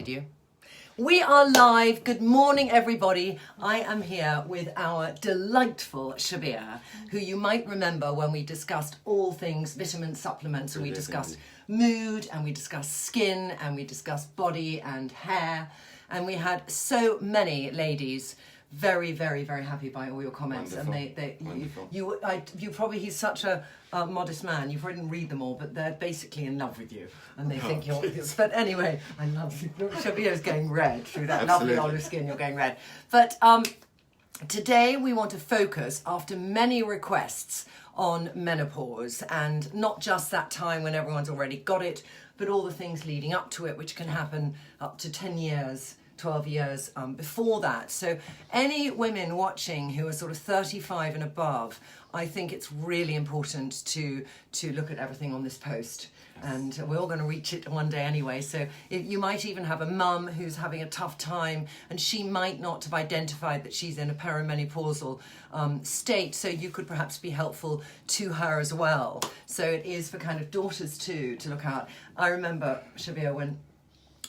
video. We are live. Good morning, everybody. I am here with our delightful Shabir, who you might remember when we discussed all things vitamin supplements, and we discussed mood, and we discussed skin, and we discussed body and hair, and we had so many ladies very, very, very happy by all your comments. Wonderful. And he's such a modest man. You probably didn't read them all, but they're basically in love with you, and they think you're. But anyway, I love you. Shabir's going red through that lovely olive skin. You're going red. But today we want to focus, after many requests, on menopause, and not just that time when everyone's already got it, but all the things leading up to it, which can happen up to 10 years. 12 years before that. So any women watching who are sort of 35 and above, I think it's really important to look at everything on this post. Yes. And we're all going to reach it one day anyway. So you might even have a mum who's having a tough time, and she might not have identified that she's in a perimenopausal state. So you could perhaps be helpful to her as well. So it is for kind of daughters too to look out. I remember, Shabir, when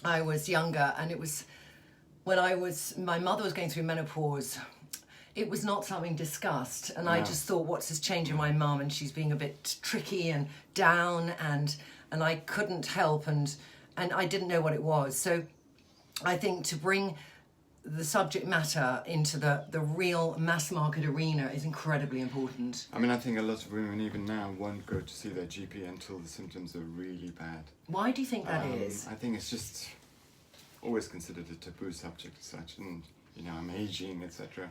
I was younger, and it was when my mother was going through menopause, it was not something discussed. And I just thought, what's this change in my mum? And she's being a bit tricky and down, and I couldn't help, and I didn't know what it was. So I think to bring the subject matter into the real mass market arena is incredibly important. I mean, I think a lot of women even now won't go to see their GP until the symptoms are really bad. Why do you think that is? I think it's just always considered a taboo subject as such, and I'm aging, etc.,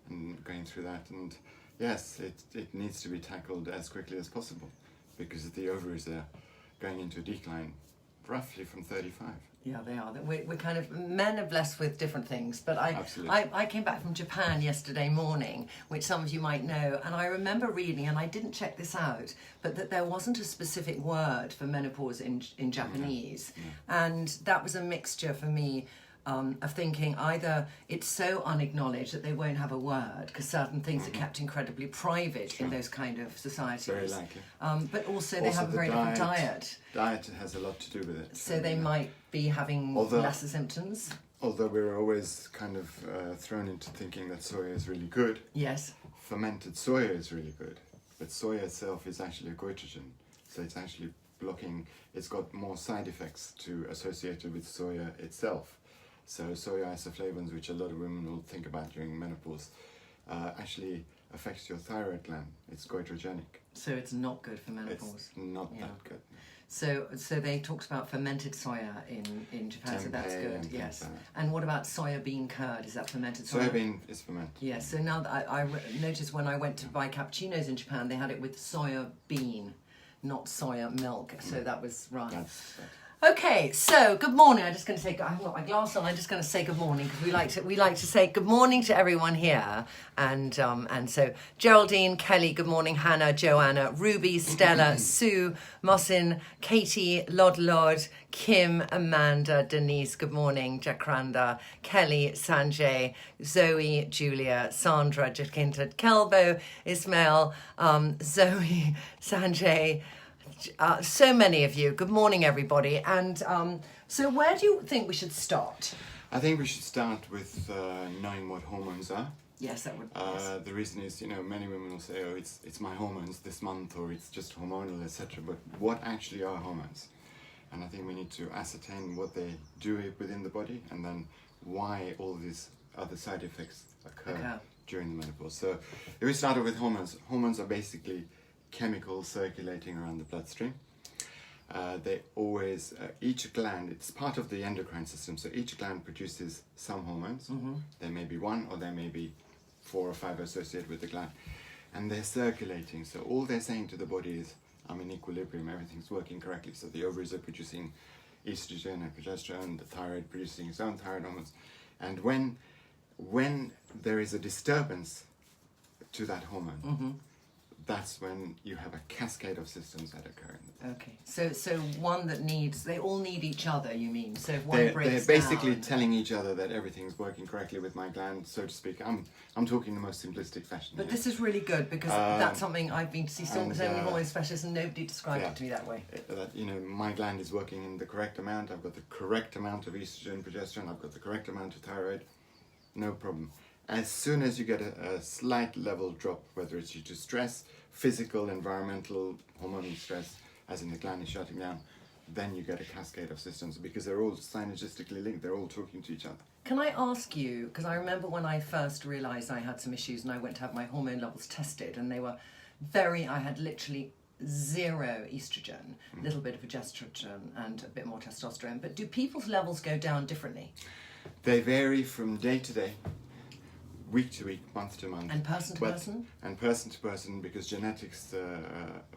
and going through that, and yes, it needs to be tackled as quickly as possible, because the ovaries are going into decline roughly from 35. Yeah, they are. We're kind of, men are blessed with different things, but Absolutely. I came back from Japan yesterday morning, which some of you might know, and I remember reading, and I didn't check this out, but that there wasn't a specific word for menopause in Japanese. Yeah. And that was a mixture for me of thinking either it's so unacknowledged that they won't have a word because certain things are kept incredibly private in those kind of societies. Very likely. But also they have a very different diet. Diet has a lot to do with it. So they might be having lesser symptoms. Although we're always kind of thrown into thinking that soya is really good. Yes. Fermented soya is really good. But soya itself is actually a goitrogen. So it's actually blocking, it's got more side effects associated with soya itself. So soya isoflavones, which a lot of women will think about during menopause, actually affects your thyroid gland. It's goitrogenic. So it's not good for menopause. It's not that good. So they talked about fermented soya in Japan, so that's good. Yes. And what about soya bean curd? Is that fermented soya? Soya bean is fermented. Yes. So now that I noticed when I went to buy cappuccinos in Japan, they had it with soya bean, not soya milk. So that was right. That's Okay, so good morning. I'm just going to say I haven't got my glass on. I'm just going to say good morning because we like to say good morning to everyone here, and so Geraldine, Kelly, good morning, Hannah, Joanna, Ruby, Stella, Sue, Mosin, Katie, Lod, Kim, Amanda, Denise, good morning, Jacaranda, Kelly, Sanjay, Zoe, Julia, Sandra, Jacinta, Kelbo, Ismail, Zoe, Sanjay. So many of you. Good morning, everybody. And so where do you think we should start? I think we should start with knowing what hormones are. Yes, that would. The reason is, many women will say, "Oh, it's my hormones this month," or "It's just hormonal," etc. But what actually are hormones? And I think we need to ascertain what they do within the body, and then why all these other side effects occur during the menopause. So, if we started with hormones, hormones are basically chemicals circulating around the bloodstream. They always, each gland, it's part of the endocrine system, so each gland produces some hormones. There may be one, or there may be 4 or 5 associated with the gland. And they're circulating, so all they're saying to the body is, I'm in equilibrium, everything's working correctly. So the ovaries are producing estrogen and progesterone, the thyroid producing its own thyroid hormones. And when there is a disturbance to that hormone, that's when you have a cascade of systems that occur. Okay, so one that needs, they all need each other, you mean? So if one They're breaks basically down, telling each other that everything's working correctly with my gland, so to speak. I'm talking the most simplistic fashion. But here. this is really good because that's something I've been to see so many hormone specialists and nobody described it to me that way. That, you know, my gland is working in the correct amount. I've got the correct amount of estrogen, progesterone. I've got the correct amount of thyroid. No problem. As soon as you get a slight level drop, whether it's due to stress, physical, environmental, hormonal stress, as in the gland is shutting down, then you get a cascade of systems because they're all synergistically linked. They're all talking to each other. Can I ask you, because I remember when I first realised I had some issues and I went to have my hormone levels tested and they were I had literally 0 estrogen, a little bit of progesterone and a bit more testosterone. But do people's levels go down differently? They vary from day to day, week to week, month to month. And person to person? And person to person, because genetics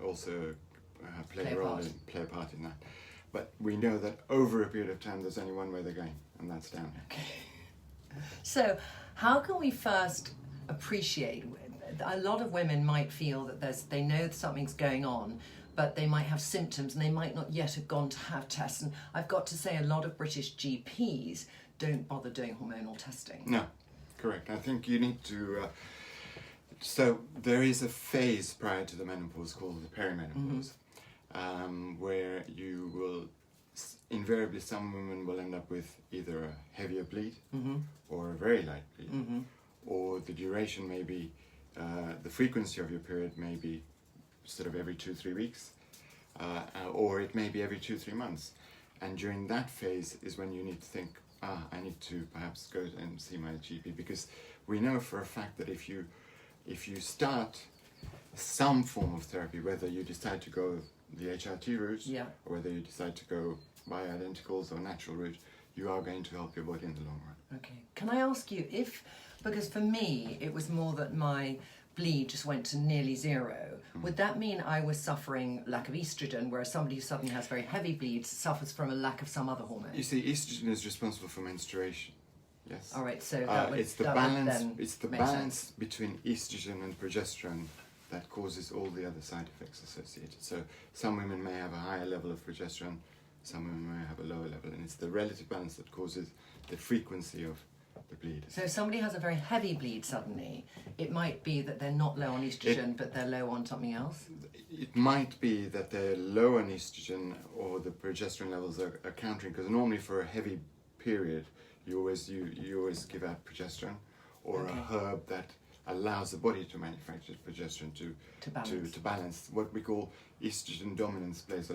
also play a part in that. But we know that over a period of time, there's only one way they're going, and that's down. Okay. So, how can we first appreciate? A lot of women might feel that they know something's going on, but they might have symptoms and they might not yet have gone to have tests. And I've got to say, a lot of British GPs don't bother doing hormonal testing. No, correct. I think you need to. So there is a phase prior to the menopause called the perimenopause, where you will invariably, some women will end up with either a heavier bleed or a very light bleed, or the duration may be, the frequency of your period may be sort of every 2-3 weeks, or it may be every 2-3 months. And during that phase is when you need to think, I need to perhaps go and see my GP, because we know for a fact that if you start some form of therapy, whether you decide to go the HRT route, or whether you decide to go bioidenticals or natural route, you are going to help your body in the long run. Okay. Can I ask you because for me it was more that my bleed just went to nearly 0. Would that mean I was suffering lack of estrogen, whereas somebody who suddenly has very heavy bleeds suffers from a lack of some other hormone? You see, estrogen is responsible for menstruation. Yes. All right. So it's the balance between estrogen and progesterone that causes all the other side effects associated. So some women may have a higher level of progesterone, some women may have a lower level, and it's the relative balance that causes the frequency of the bleed. So if somebody has a very heavy bleed suddenly, it might be that they're not low on estrogen, but they're low on something else? It might be that they're low on estrogen or the progesterone levels are countering, because normally for a heavy period, you always give out progesterone or a herb that allows the body to manufacture progesterone to balance. What we call estrogen dominance plays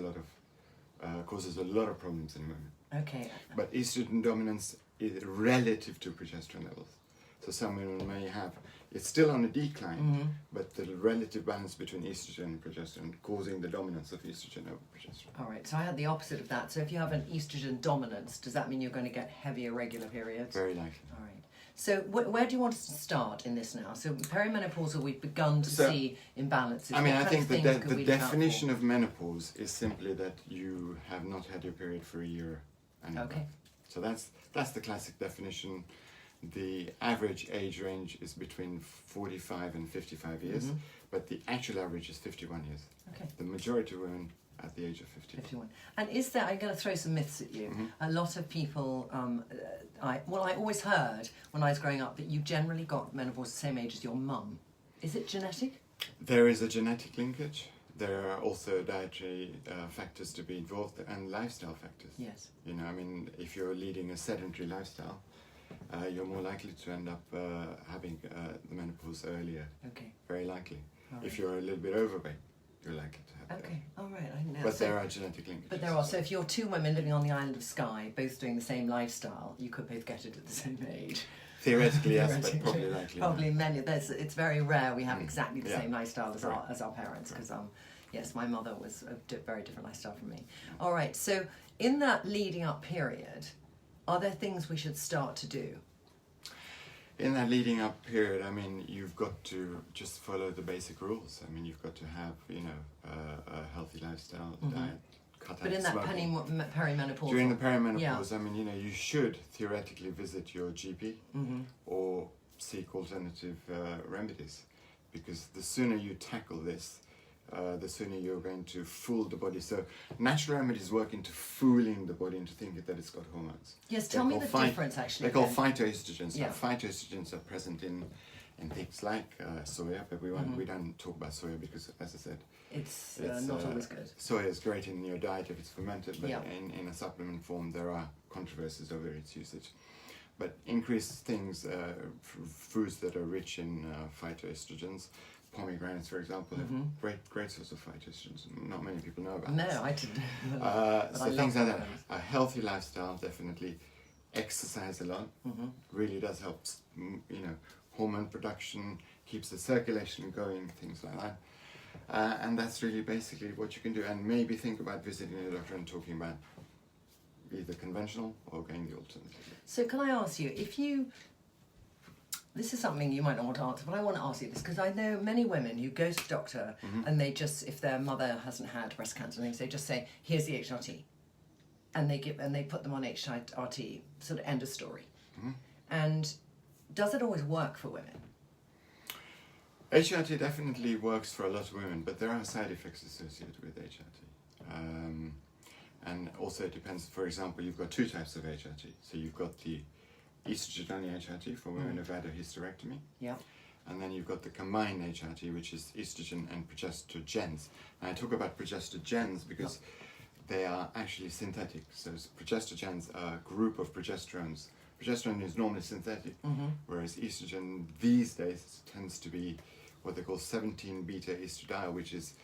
causes a lot of problems in women. Okay. But estrogen dominance is relative to progesterone levels. So some women may have, it's still on a decline, but the relative balance between estrogen and progesterone causing the dominance of estrogen over progesterone. All right, so I had the opposite of that. So if you have an estrogen dominance, does that mean you're going to get heavy irregular periods? Very likely. All right. So where do you want us to start in this now? So perimenopausal, we've begun to see imbalances. I mean, I think the definition of menopause is simply that you have not had your period for a year and above. So that's the classic definition. The average age range is between 45 and 55 years, but the actual average is 51 years. Okay. The majority of women at the age of 51. And is there, I'm going to throw some myths at you. A lot of people, I always heard when I was growing up that you generally got menopause the same age as your mum. Is it genetic? There is a genetic linkage. There are also dietary factors to be involved and lifestyle factors. Yes. You know, I mean, if you're leading a sedentary lifestyle, you're more likely to end up having the menopause earlier. Okay. Very likely. Right. If you're a little bit overweight, you're likely to have that. Okay, all right, I know. But there are genetic linkages. But there are. So if you're two women living on the island of Skye, both doing the same lifestyle, you could both get it at the same age. Theoretically, yes, but probably likely. Probably many. It's very rare we have exactly the same lifestyle as our parents, because yes, my mother was a very different lifestyle from me. All right, so in that leading up period, are there things we should start to do? In that leading up period, I mean, you've got to just follow the basic rules. I mean, you've got to have, a healthy lifestyle, diet, cut out But in that perimenopausal... During the perimenopause, I mean, you should theoretically visit your GP or seek alternative remedies. because the sooner you tackle this, the sooner you're going to fool the body. So natural remedies work into fooling the body into thinking that it's got hormones. Yes, tell me the difference actually. They're called phytoestrogens. Yeah. Phytoestrogens are present in things like soya, but we don't talk about soya because, as I said, it's not always good. Soya is great in your diet if it's fermented, but Yeah. in a supplement form there are controversies over its usage. But increased things, foods that are rich in phytoestrogens, pomegranates, for example, have great source of phytoestrogens. Not many people know about No, this. I didn't. So things like that. A healthy lifestyle, definitely. Exercise a lot really does help. Hormone production, keeps the circulation going, things like that. And that's really basically what you can do. And maybe think about visiting a doctor and talking about either conventional or going the alternative. So can I ask you, this is something you might not want to answer, but I want to ask you this because I know many women who go to the doctor and they just, if their mother hasn't had breast cancer and things, they just say, here's the HRT. And they put them on HRT, sort of end of story. And does it always work for women? HRT definitely works for a lot of women, but there are side effects associated with HRT. And also it depends, for example, you've got two types of HRT. So you've got the estrogen-only HRT for women who've had a hysterectomy. Yeah. And then you've got the combined HRT, which is estrogen and progestogens. And I talk about progestogens because they are actually synthetic. So progestogens are a group of progesterones. Progesterone is normally synthetic, whereas estrogen these days tends to be what they call 17-beta estradiol, which is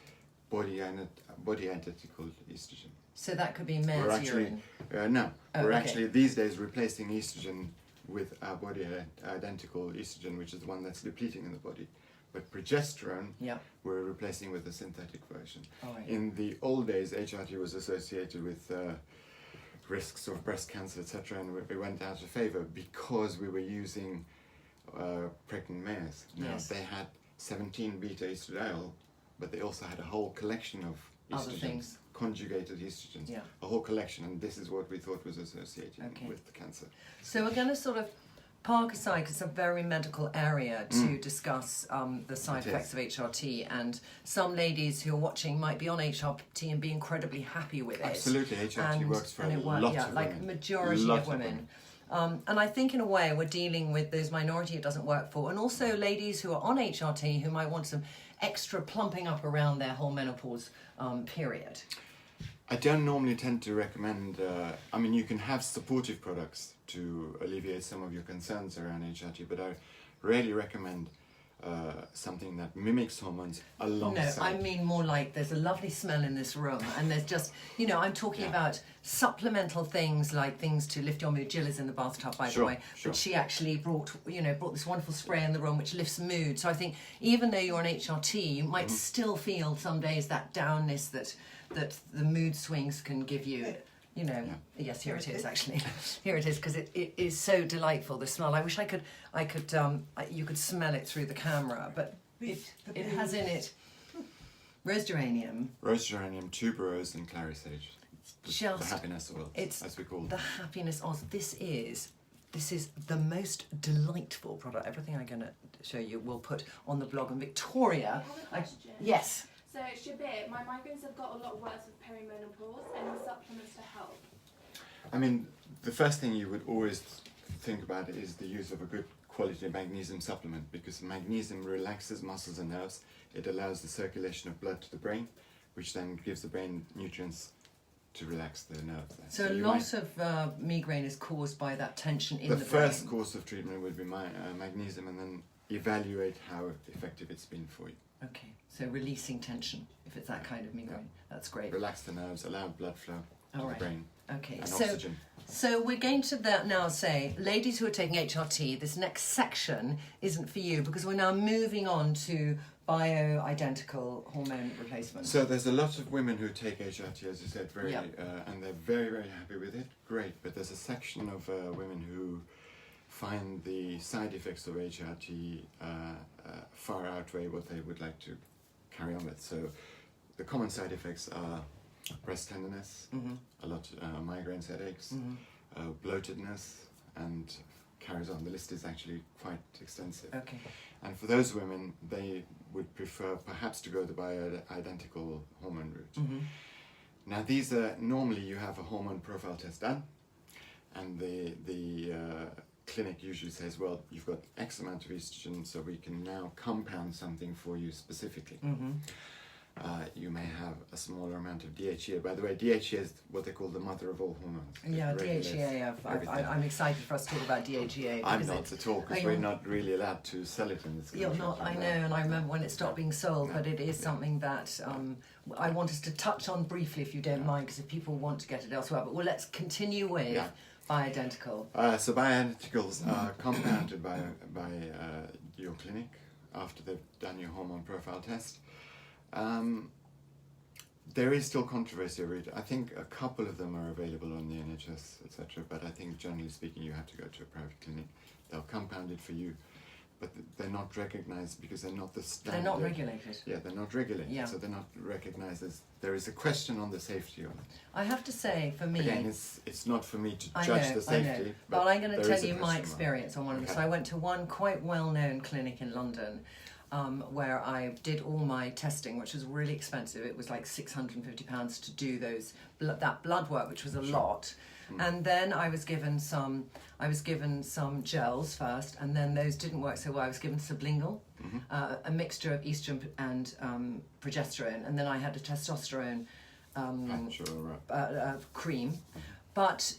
body identical estrogen. So that could be men's urine? No, we're okay. actually these days replacing estrogen with our body identical estrogen, which is the one that's depleting in the body. But progesterone, we're replacing with a synthetic version. Right. In the old days, HRT was associated with risks of breast cancer, etc., and it went out of favor because we were using pregnant mares. Now, they had 17-beta estradiol, but they also had a whole collection of other things. Conjugated estrogens, a whole collection, and this is what we thought was associated with the cancer. So we're going to sort of park aside, because it's a very medical area, to discuss the side effects of HRT, and some ladies who are watching might be on HRT and be incredibly happy with it. Absolutely, HRT works for a lot of women. like majority of women. And I think in a way we're dealing with those minority it doesn't work for, and also ladies who are on HRT who might want some extra plumping up around their whole menopause period. I don't normally tend to recommend, you can have supportive products to alleviate some of your concerns around HRT, but I rarely recommend something that mimics hormones alongside. No, I mean more like there's a lovely smell in this room, and there's just, I'm talking about supplemental things, like things to lift your mood. Jill is in the bathtub, by the way, but she actually brought this wonderful spray in the room which lifts mood. So I think even though you're on HRT, you might still feel some days that downness that the mood swings can give you. Yes, here it is actually. Here it is, because it is so delightful, the smell. I wish you could smell it through the camera, but it has in it rose geranium, tuberose, and clary sage. The happiness oil, as we call it. The happiness oil. This is the most delightful product. Everything I'm going to show you we'll put on the blog. And Victoria, I have a question. Yes. So, Shabir, my migraines have got a lot worse with perimenopause. Any supplements to help? The first thing you would always think about is the use of a good quality magnesium supplement, because magnesium relaxes muscles and nerves. It allows the circulation of blood to the brain, which then gives the brain nutrients to relax the nerves. So a lot of migraine is caused by that tension in the brain. The first course of treatment would be magnesium, and then evaluate how effective it's been for you. Okay, so releasing tension, if it's that kind of migraine. That's great. Relax the nerves, allow blood flow to the brain. Okay, and oxygen. So we're going to now say, ladies who are taking HRT, this next section isn't for you, because we're now moving on to bioidentical hormone replacement. So there's a lot of women who take HRT, as you said, and they're very, very happy with it. Great, but there's a section of women who find the side effects of HRT far outweigh what they would like to carry on with. So the common side effects are breast tenderness, a lot migraines, headaches, bloatedness, and carries on. The list is actually quite extensive. Okay. And for those women, they would prefer perhaps to go the bioidentical hormone route. Mm-hmm. Now these are, normally you have a hormone profile test done, and the clinic usually says, well, you've got X amount of estrogen, so we can now compound something for you specifically. Mm-hmm. You may have a smaller amount of DHEA. By the way, DHEA is what they call the mother of all hormones. Yeah, It regulates DHEA. everything. I'm excited for us to talk about DHEA. I'm because not at all, because you're- we're not really allowed to sell it in this country. You're not, I know, and I remember when it stopped being sold, but it is something that I want us to touch on briefly, if you don't mind, because if people want to get it elsewhere. But well, let's continue with bioidentical. So bioidenticals are compounded by your clinic after they've done your hormone profile test. There is still controversy over it. I think a couple of them are available on the NHS, etc. But I think generally speaking, you have to go to a private clinic. They'll compound it for you, but they're not recognised because they're not the standard. They're not regulated. Yeah, they're not regulated. Yeah. So they're not recognised as. There is a question on the safety of it. I have to say, for me, Again, it's not for me to I judge know, the safety. I know. But I'm going to there is tell a you my question mark. experience on one of them. Okay. So I went to one quite well-known clinic in London, where I did all my testing, which was really expensive. It was like £650 to do that blood work, which was a lot. And then I was given some gels first, and then those didn't work so well. I was given sublingual, a mixture of estrogen and progesterone, and then I had a testosterone cream. But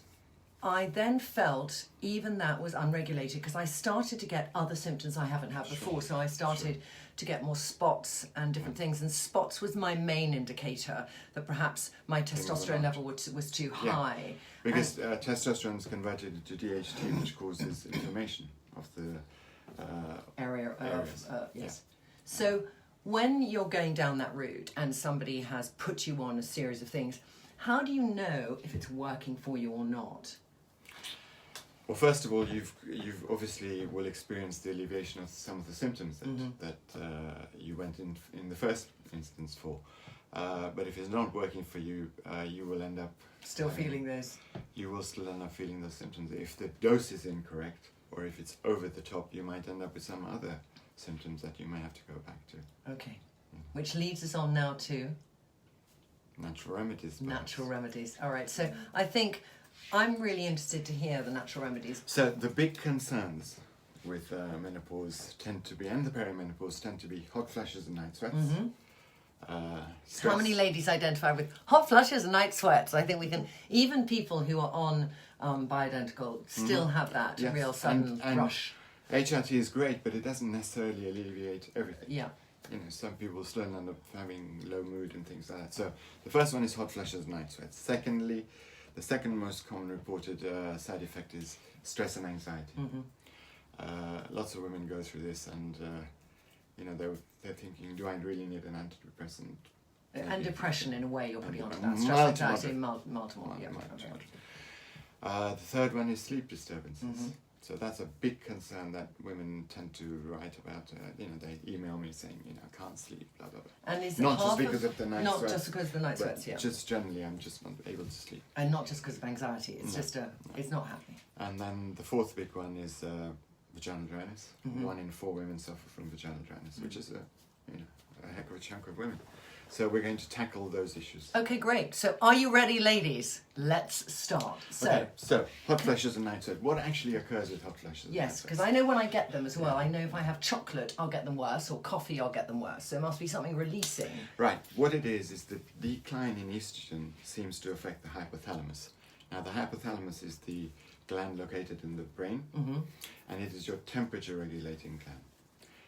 I then felt even that was unregulated because I started to get other symptoms I haven't had before. So I started to get more spots and different things, and spots was my main indicator that perhaps my testosterone level was too high. Because testosterone is converted into DHT, which causes inflammation of the area areas. yes. So when you're going down that route and somebody has put you on a series of things, how do you know if it's working for you or not? Well, first of all, you've obviously will experience the alleviation of some of the symptoms that you went in the first instance for. But if it's not working for you, you will end up Still feeling this? You will still end up feeling those symptoms. If the dose is incorrect, or if it's over the top, you might end up with some other symptoms that you may have to go back to. Okay. Which leads us on now to natural remedies. Perhaps. Natural remedies. All right. So I think I'm really interested to hear the natural remedies. So the big concerns with menopause tend to be, and the perimenopause tend to be hot flashes and night sweats. How many ladies identify with hot flushes and night sweats? I think we can, even people who are on bioidentical still have that real sudden rush. HRT is great, but it doesn't necessarily alleviate everything. Yeah. You know, some people still end up having low mood and things like that. So the first one is hot flushes and night sweats. Secondly, the second most common reported side effect is stress and anxiety. Lots of women go through this, and you know, they're thinking, do I really need an antidepressant? And depression in a way you're putting onto that. mild Stress, to anxiety, moderate. multiple. Yeah. Mild to moderate. The third one is sleep disturbances. So that's a big concern that women tend to write about. You know, they email me saying, you know, I can't sleep, blah blah blah. And is it not just half because of the night not sweats, just because of the night but sweats, yeah. just generally, I'm just not able to sleep. And not just because of anxiety. It's just it's not happening. And then the fourth big one is vaginal dryness. 1 in 4 women suffer from vaginal dryness, which is a heck of a chunk of women. So we're going to tackle those issues. Okay, great. So are you ready, ladies? Let's start. So hot flashes and night sweat. What actually occurs with hot flashes? and night Yes, sweats? because I know when I get them as well, I know if I have chocolate, I'll get them worse, or coffee, I'll get them worse. So it must be something releasing. Right. What it is the decline in estrogen seems to affect the hypothalamus. Now, the hypothalamus is the gland located in the brain, and it is your temperature regulating gland.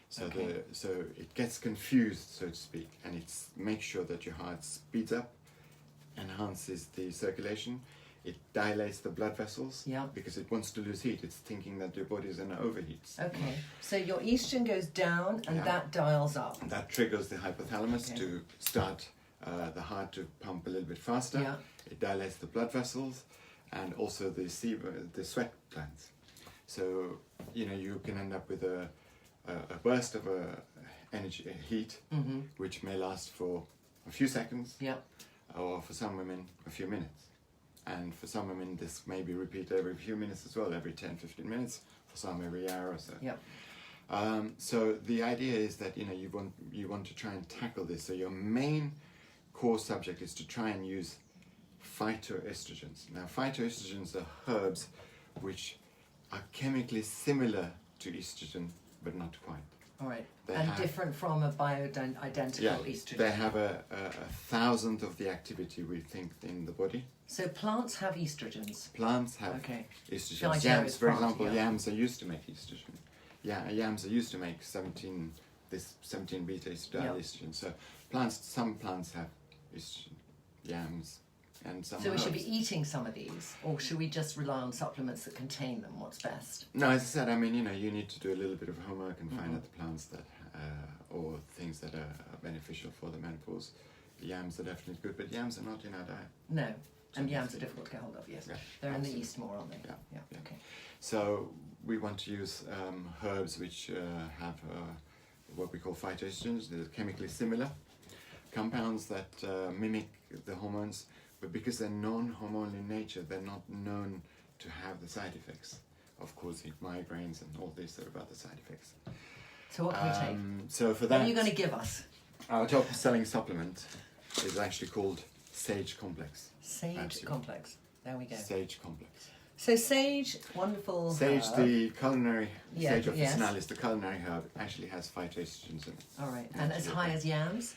So so it gets confused, so to speak, and it makes sure that your heart speeds up, enhances the circulation. It dilates the blood vessels because it wants to lose heat. It's thinking that your body is in overheat. Okay, so your estrogen goes down and that dials up. And that triggers the hypothalamus to start the heart to pump a little bit faster. Yeah. It dilates the blood vessels and also the sweat glands. So, you know, you can end up with a burst of heat, which may last for a few seconds, or for some women, a few minutes. And for some women, this may be repeated every few minutes as well, every 10-15 minutes. For some, every hour or so. Yep. So the idea is that you want to try and tackle this. So your main core subject is to try and use phytoestrogens. Now, phytoestrogens are herbs which are chemically similar to estrogen, but not quite. All right. They And have- different from a bioidentical estrogen. They have a thousandth of the activity we think in the body. So plants have estrogens. Plants have Okay. estrogens. Shall I say Yams, it's for plant, example, yeah. yams are used to make estrogen. Yeah, yams are used to make 17 beta estradiol estrogen. So some plants have estrogen, yams, and some So we should be herbs. eating some of these, or should we just rely on supplements that contain them? What's best? No, as I said, I mean, you need to do a little bit of homework and Mm-hmm. find out the plants that, or things that are beneficial for the menopause. Yams are definitely good, but yams are not in our diet. No. And Something yams to- are difficult to get hold of, yes. Yeah, They're in the absolutely. east more, aren't they? Yeah. Okay. So we want to use herbs which have what we call phytoestrogens. They're chemically similar compounds that mimic the hormones, but because they're non-hormonal in nature, they're not known to have the side effects of causing migraines and all these sort of other side effects. So what can we take? So for What that, are you going to give us? our top selling supplement is actually called Sage Complex. Sage Absolutely. Complex. There we go. Sage Complex. So sage, wonderful Sage, herb. the culinary, Yeah, sage yes. officinalis, the culinary herb, actually has phytoestrogens in it. All right. And as Absolutely. high as yams?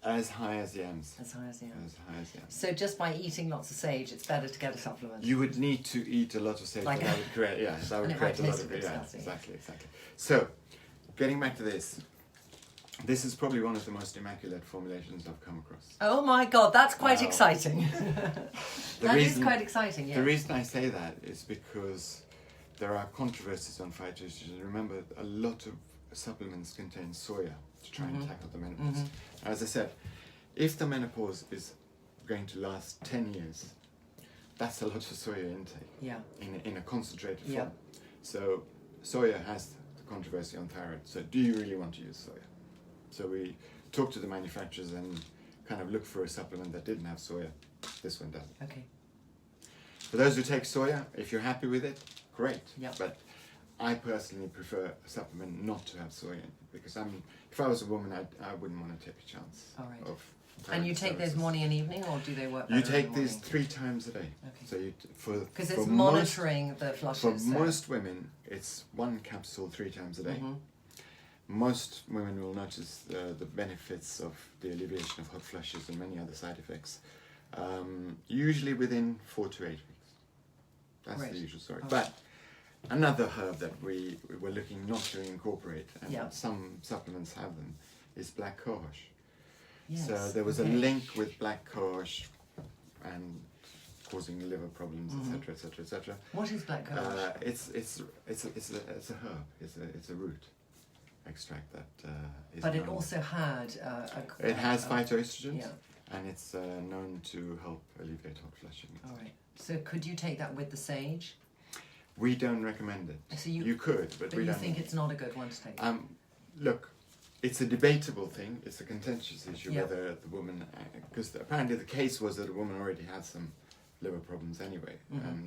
As high as yams. As high as yams. As high as yams. So just by eating lots of sage, it's better to get a supplement. You would need to eat a lot of sage, Like but that would create, that And would it create might a lot taste of a bit yeah, salty. exactly. So, getting back to this, this is probably one of the most immaculate formulations I've come across. Oh my God, that's quite Wow. exciting. The That is reason- quite exciting, yeah. The reason I say that is because there are controversies on phytoestrogens. Remember, a lot of supplements contain soya to try and tackle the menopause. As I said, if the menopause is going to last 10 years, that's a lot of soya intake Yeah. in a concentrated Yeah. form. So soya has the controversy on thyroid. So do you really want to use soya? So we talked to the manufacturers and kind of looked for a supplement that didn't have soya. This one doesn't. Okay. For those who take soya, if you're happy with it, great. Yeah. But I personally prefer a supplement not to have soya in it because if I was a woman, I wouldn't want to take a chance. All right. Of And you take those disturbances. morning and evening, or do they work You better in take the these morning? 3 times a day. Okay. So Because for it's most- monitoring the flushes. For so- most women, it's 1 capsule 3 times a day. Mhm. Most women will notice the benefits of the alleviation of hot flushes and many other side effects, usually within 4 to 8 weeks. That's Right. the usual story. All But another herb that we were looking not to incorporate, and Yeah. some supplements have them, is black cohosh. Yes. So there was okay. a link with black cohosh and causing liver problems, Mm-hmm. etc., etc., etc. What is black cohosh? It's a herb. It's a root extract that is. But it known- also had It has phytoestrogens, Yeah. and it's known to help alleviate hot flushing. All right. So could you take that with the sage? We don't recommend it. So you could, but But we you don't. think it's not a good one to take? Look, it's a debatable thing. It's a contentious issue Yeah. whether the woman, because apparently the case was that the woman already had some liver problems anyway,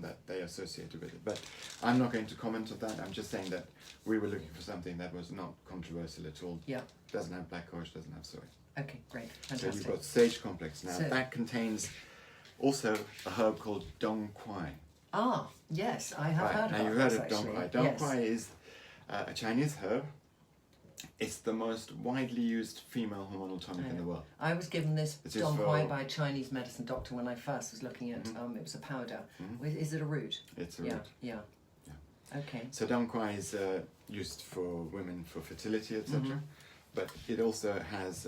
that they associated with it. But I'm not going to comment on that. I'm just saying that we were looking for something that was not controversial at all. Yeah. Doesn't have black cohosh, doesn't have soy. Okay, great. So you've Fantastic. got sage complex now. So- That contains also a herb called dong quai. Ah, yes, I have heard now about you've heard this, of dong actually. quai. Dong Yes. quai is a Chinese herb. It's the most widely used female hormonal tonic in the world. I was given this It is Dong for- Quai by a Chinese medicine doctor when I first was looking at, it was a powder. Is it a root? It's a Yeah, root. yeah. Okay. So dong quai is used for women for fertility, etc. But it also has,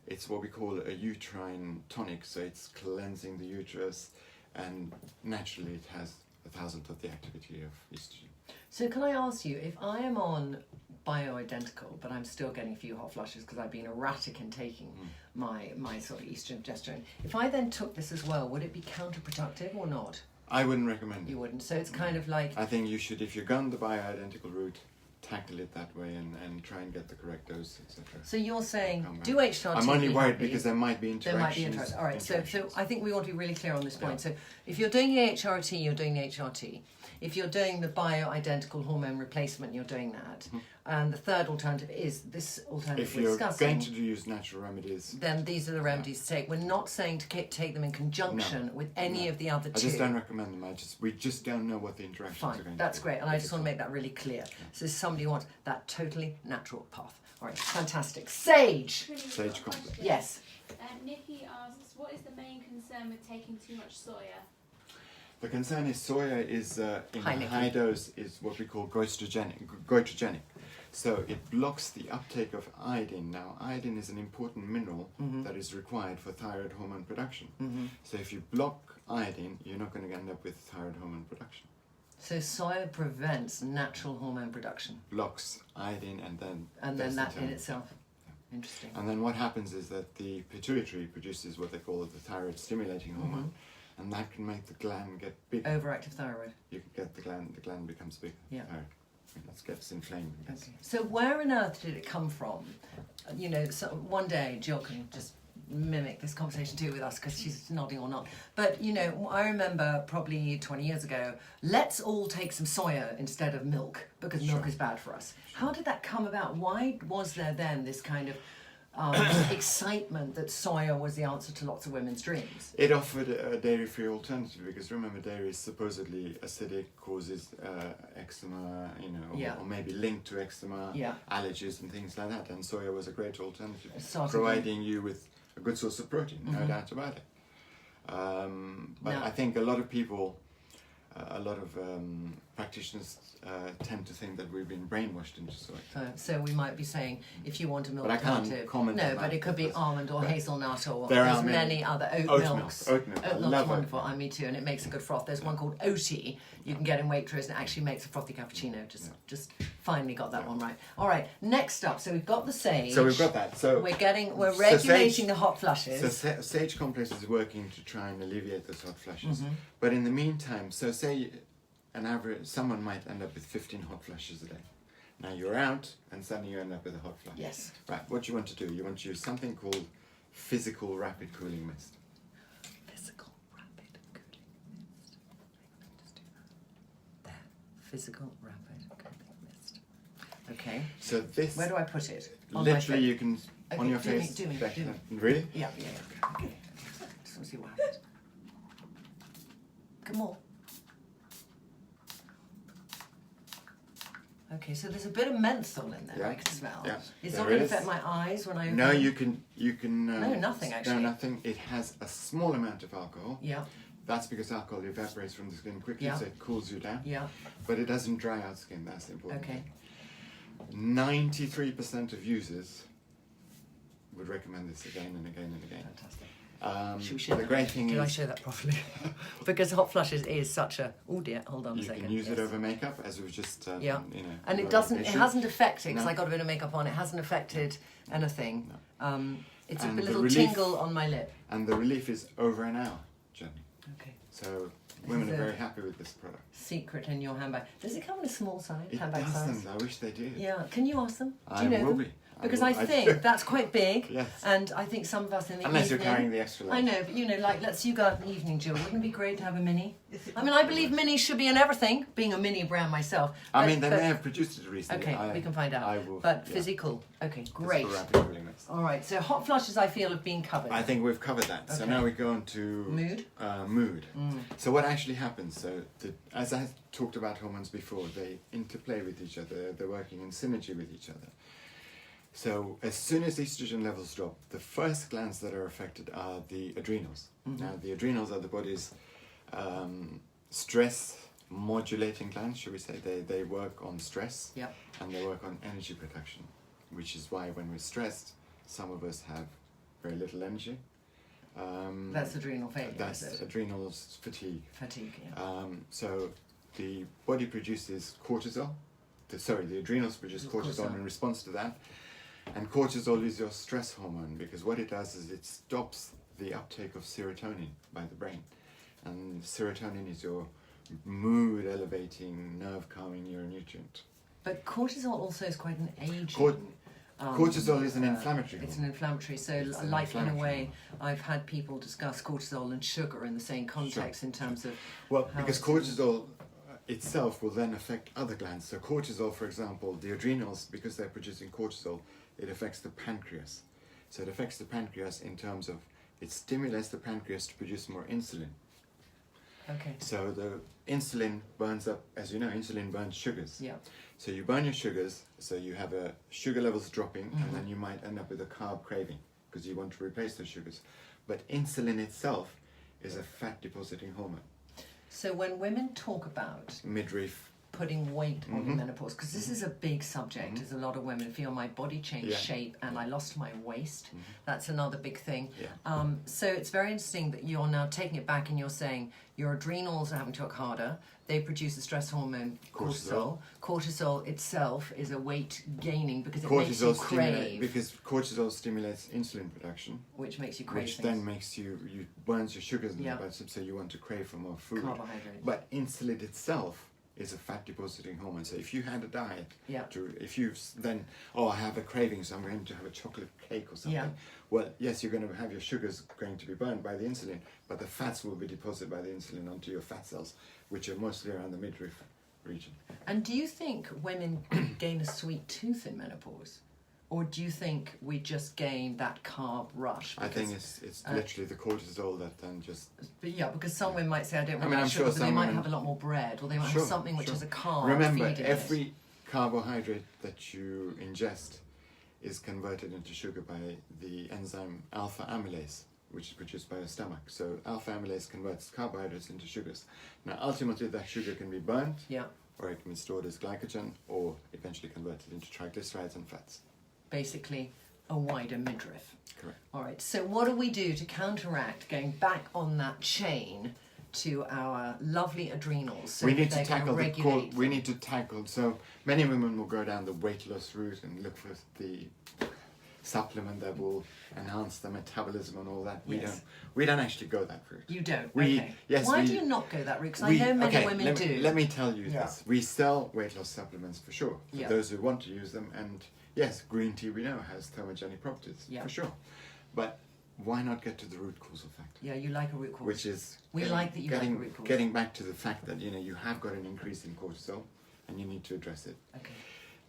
it's what we call a uterine tonic. So it's cleansing the uterus, and naturally it has 1,000th of the activity of estrogen. So can I ask you, if I am on bioidentical, but I'm still getting a few hot flushes because I've been erratic in taking my sort of estrogen, progesterone, if I then took this as well, would it be counterproductive or not? I wouldn't recommend it. You wouldn't. So it's kind of like, I think you should, if you're gone the bioidentical route, tackle it that way and try and get the correct dose, etc. So you're saying do HRT. I'm only be worried happy. because there might be interactions. There might be interactions. All right, so I think we want to be really clear on this point. Yeah. So if you're doing the HRT, you're doing the HRT. If you're doing the bioidentical hormone replacement, you're doing that. And the third alternative is this alternative If we're you're discussing. going to use natural remedies, Then these are the remedies to take. We're not saying to take them in conjunction with any of the other two. I just don't recommend them. We just don't know what the interactions are Fine, going that's to be. great, and I just want to make that really clear. So somebody wants that totally natural path. All right, fantastic. Sage. Sage complex. Yes. Nikki asks, what is the main concern with taking too much soya? The concern is soya is in Hi, a Nikki. high dose is what we call goitrogenic. So it blocks the uptake of iodine. Now, iodine is an important mineral that is required for thyroid hormone production. So if you block iodine, you're not going to end up with thyroid hormone production. So soya prevents natural hormone production. Blocks iodine and then that in turn. itself. Interesting. And then what happens is that the pituitary produces what they call the thyroid stimulating hormone, and that can make the gland get big. Overactive thyroid. You can get the gland becomes bigger. Yeah. Thyroid. That gets inflamed. Okay. So where on earth did it come from? You know, so one day Jill can just mimic this conversation too with us because she's nodding or not. But you know, I remember probably 20 years ago, let's all take some soya instead of milk because milk is bad for us. How did that come about? Why was there then this kind of excitement that soya was the answer to lots of women's dreams? It offered a dairy-free alternative because remember, dairy is supposedly acidic, causes eczema, you know, or maybe linked to eczema, allergies and things like that. And soya was a great alternative, providing you with a good source of protein, no doubt about it. But I think a lot of people, practitioners tend to think that we've been brainwashed into soy. So we might be saying, if you want a milk But I can't alternative, comment no, on but that it could be because- almond or hazelnut or There there's are many other oat milks. Oat milk. I Oat milk's love wonderful. oat milk. Me too, and it makes a good froth. There's one called Oaty you can get in Waitrose, and it actually makes a frothy cappuccino. Just finally got that one right. All right, next up. So we've got the sage. So we've got that. So we're regulating the hot flushes. So Sage Complex is working to try and alleviate those hot flushes. But in the meantime, so say someone might end up with 15 hot flushes a day. Now you're out and suddenly you end up with a hot flush. Yes. Right, what you want to do, you want to use something called physical rapid cooling mist. Physical rapid cooling mist. Just do that. There. Physical rapid cooling mist. Okay. So this... Where do I put it? On literally my face? you can... Okay, on your do me, face. do me. Really? Yeah. Okay. Just want to see what happens. Come on. Okay, so there's a bit of menthol in there. I can smell. Yeah. It's There not going to is. affect my eyes when I open No, them? you can... No, nothing, actually. No, nothing. It has a small amount of alcohol. Yeah, That's because alcohol evaporates from the skin quickly, Yeah. so it cools you down. yeah. But it doesn't dry out skin, that's the important Okay. thing. 93% of users would recommend this again and again and again. Fantastic. Should we show The that? great thing Did I is show that properly? Because hot flushes is such a... Oh dear, hold on a you second. can use it Yes. over makeup, as we've just, Yeah. you know. And it got doesn't. an It issue. hasn't affected because No. I got a bit of makeup on. It hasn't affected anything. It's And a the little relief- tingle on my lip. And the relief is over an hour, Jenny. Okay. So women is are a- very happy with this product. Secret in your handbag. Does it come in a small size? It handbag size? doesn't. I wish they did. Yeah. Can you ask them? Do I you know will them? be. Because will. I think that's quite big. Yes. And I think some of us in the Unless evening... you're carrying the extra large. I know, but you know, like, let's you go out in the evening, Jill. Wouldn't it be great to have a mini? I mean, I believe minis should be in everything, being a mini brand myself. I but- mean, they but- may have produced it recently. Okay, we can find out. I will. But yeah. physical. Okay, Physical great. rapid cooling mist. All right, so hot flushes I feel have been covered. I think we've covered that. So Okay. now we go on to Mood? Mood. So what actually happens? So as I talked about hormones before, they interplay with each other. They're working in synergy with each other. So as soon as estrogen levels drop, the first glands that are affected are the adrenals. Now the adrenals are the body's stress modulating glands, should we say. They work on stress Yep. and they work on energy production, which is why when we're stressed, some of us have very little energy. That's adrenal failure, That's is it? adrenals fatigue. Fatigue, yeah. So the body produces cortisol. The adrenals produce cortisol in response to that. And cortisol is your stress hormone because what it does is it stops the uptake of serotonin by the brain. And serotonin is your mood elevating, nerve calming neuronutrient. But cortisol also is quite an aging. Cortisol is an inflammatory It's an inflammatory. So, It's an like in a inflammatory way, I've had people discuss cortisol and sugar in the same context in terms of. Well, how because it's- cortisol itself will then affect other glands. So cortisol, for example, the adrenals, because they're producing cortisol, it affects the pancreas. So it affects the pancreas in terms of it stimulates the pancreas to produce more insulin. Okay. So the insulin burns up, as you know, insulin burns sugars. Yeah. So you burn your sugars, so you have a sugar levels dropping, and then you might end up with a carb craving because you want to replace those sugars. But insulin itself is a fat depositing hormone. So when women talk about Midriff. putting weight on the menopause, because this is a big subject, as a lot of women feel my body changed shape and I lost my waist. That's another big thing. Yeah. So it's very interesting that you're now taking it back and you're saying your adrenals are having to work harder. They produce the stress hormone cortisol. Cortisol itself is a weight gaining because it makes you crave. Because cortisol stimulates insulin production, which makes you crave which things. then makes you burns your sugars in Yeah. the blood, so you want to crave for more food. Carbohydrates. But insulin itself is a fat depositing hormone. So if you had a diet, Yeah. if you then, I have a craving, so I'm going to have a chocolate cake or something. Yeah. Well, yes, you're going to have your sugars going to be burned by the insulin, but the fats will be deposited by the insulin onto your fat cells, which are mostly around the midriff region. And do you think women gain a sweet tooth in menopause? Or do you think we just gain that carb rush? I think it's literally the cortisol that then just... But yeah, because some women might say, I don't want mean, that I'm sugar, sure but they some might women- have a lot more bread, or they might have something which is a carb Remember, feeding every carbohydrate that you ingest is converted into sugar by the enzyme alpha amylase, which is produced by your stomach. So alpha amylase converts carbohydrates into sugars. Now, ultimately, that sugar can be burnt, Yeah, or it can be stored as glycogen, or eventually converted into triglycerides and fats. basically a wider midriff. Correct. All right, so what do we do to counteract going back on that chain to our lovely adrenals? So We that need to they can tackle regulate we them? need to tackle. So many women will go down the weight loss route and look for the supplement that will enhance the metabolism and all that. Yes. We don't actually go that route. You don't? We- Okay. yes, Why we- do you not go that route? Because I know many women let do. Me, let me tell you Yeah. this. We sell weight loss supplements for sure, for Yeah. those who want to use them. And yes, green tea we know has thermogenic properties, Yeah. for sure. But why not get to the root causal factor? Yeah, you like a root cause. Which is We like that you like a root cause. getting back to the fact that you have got an increase in cortisol and you need to address it. Okay.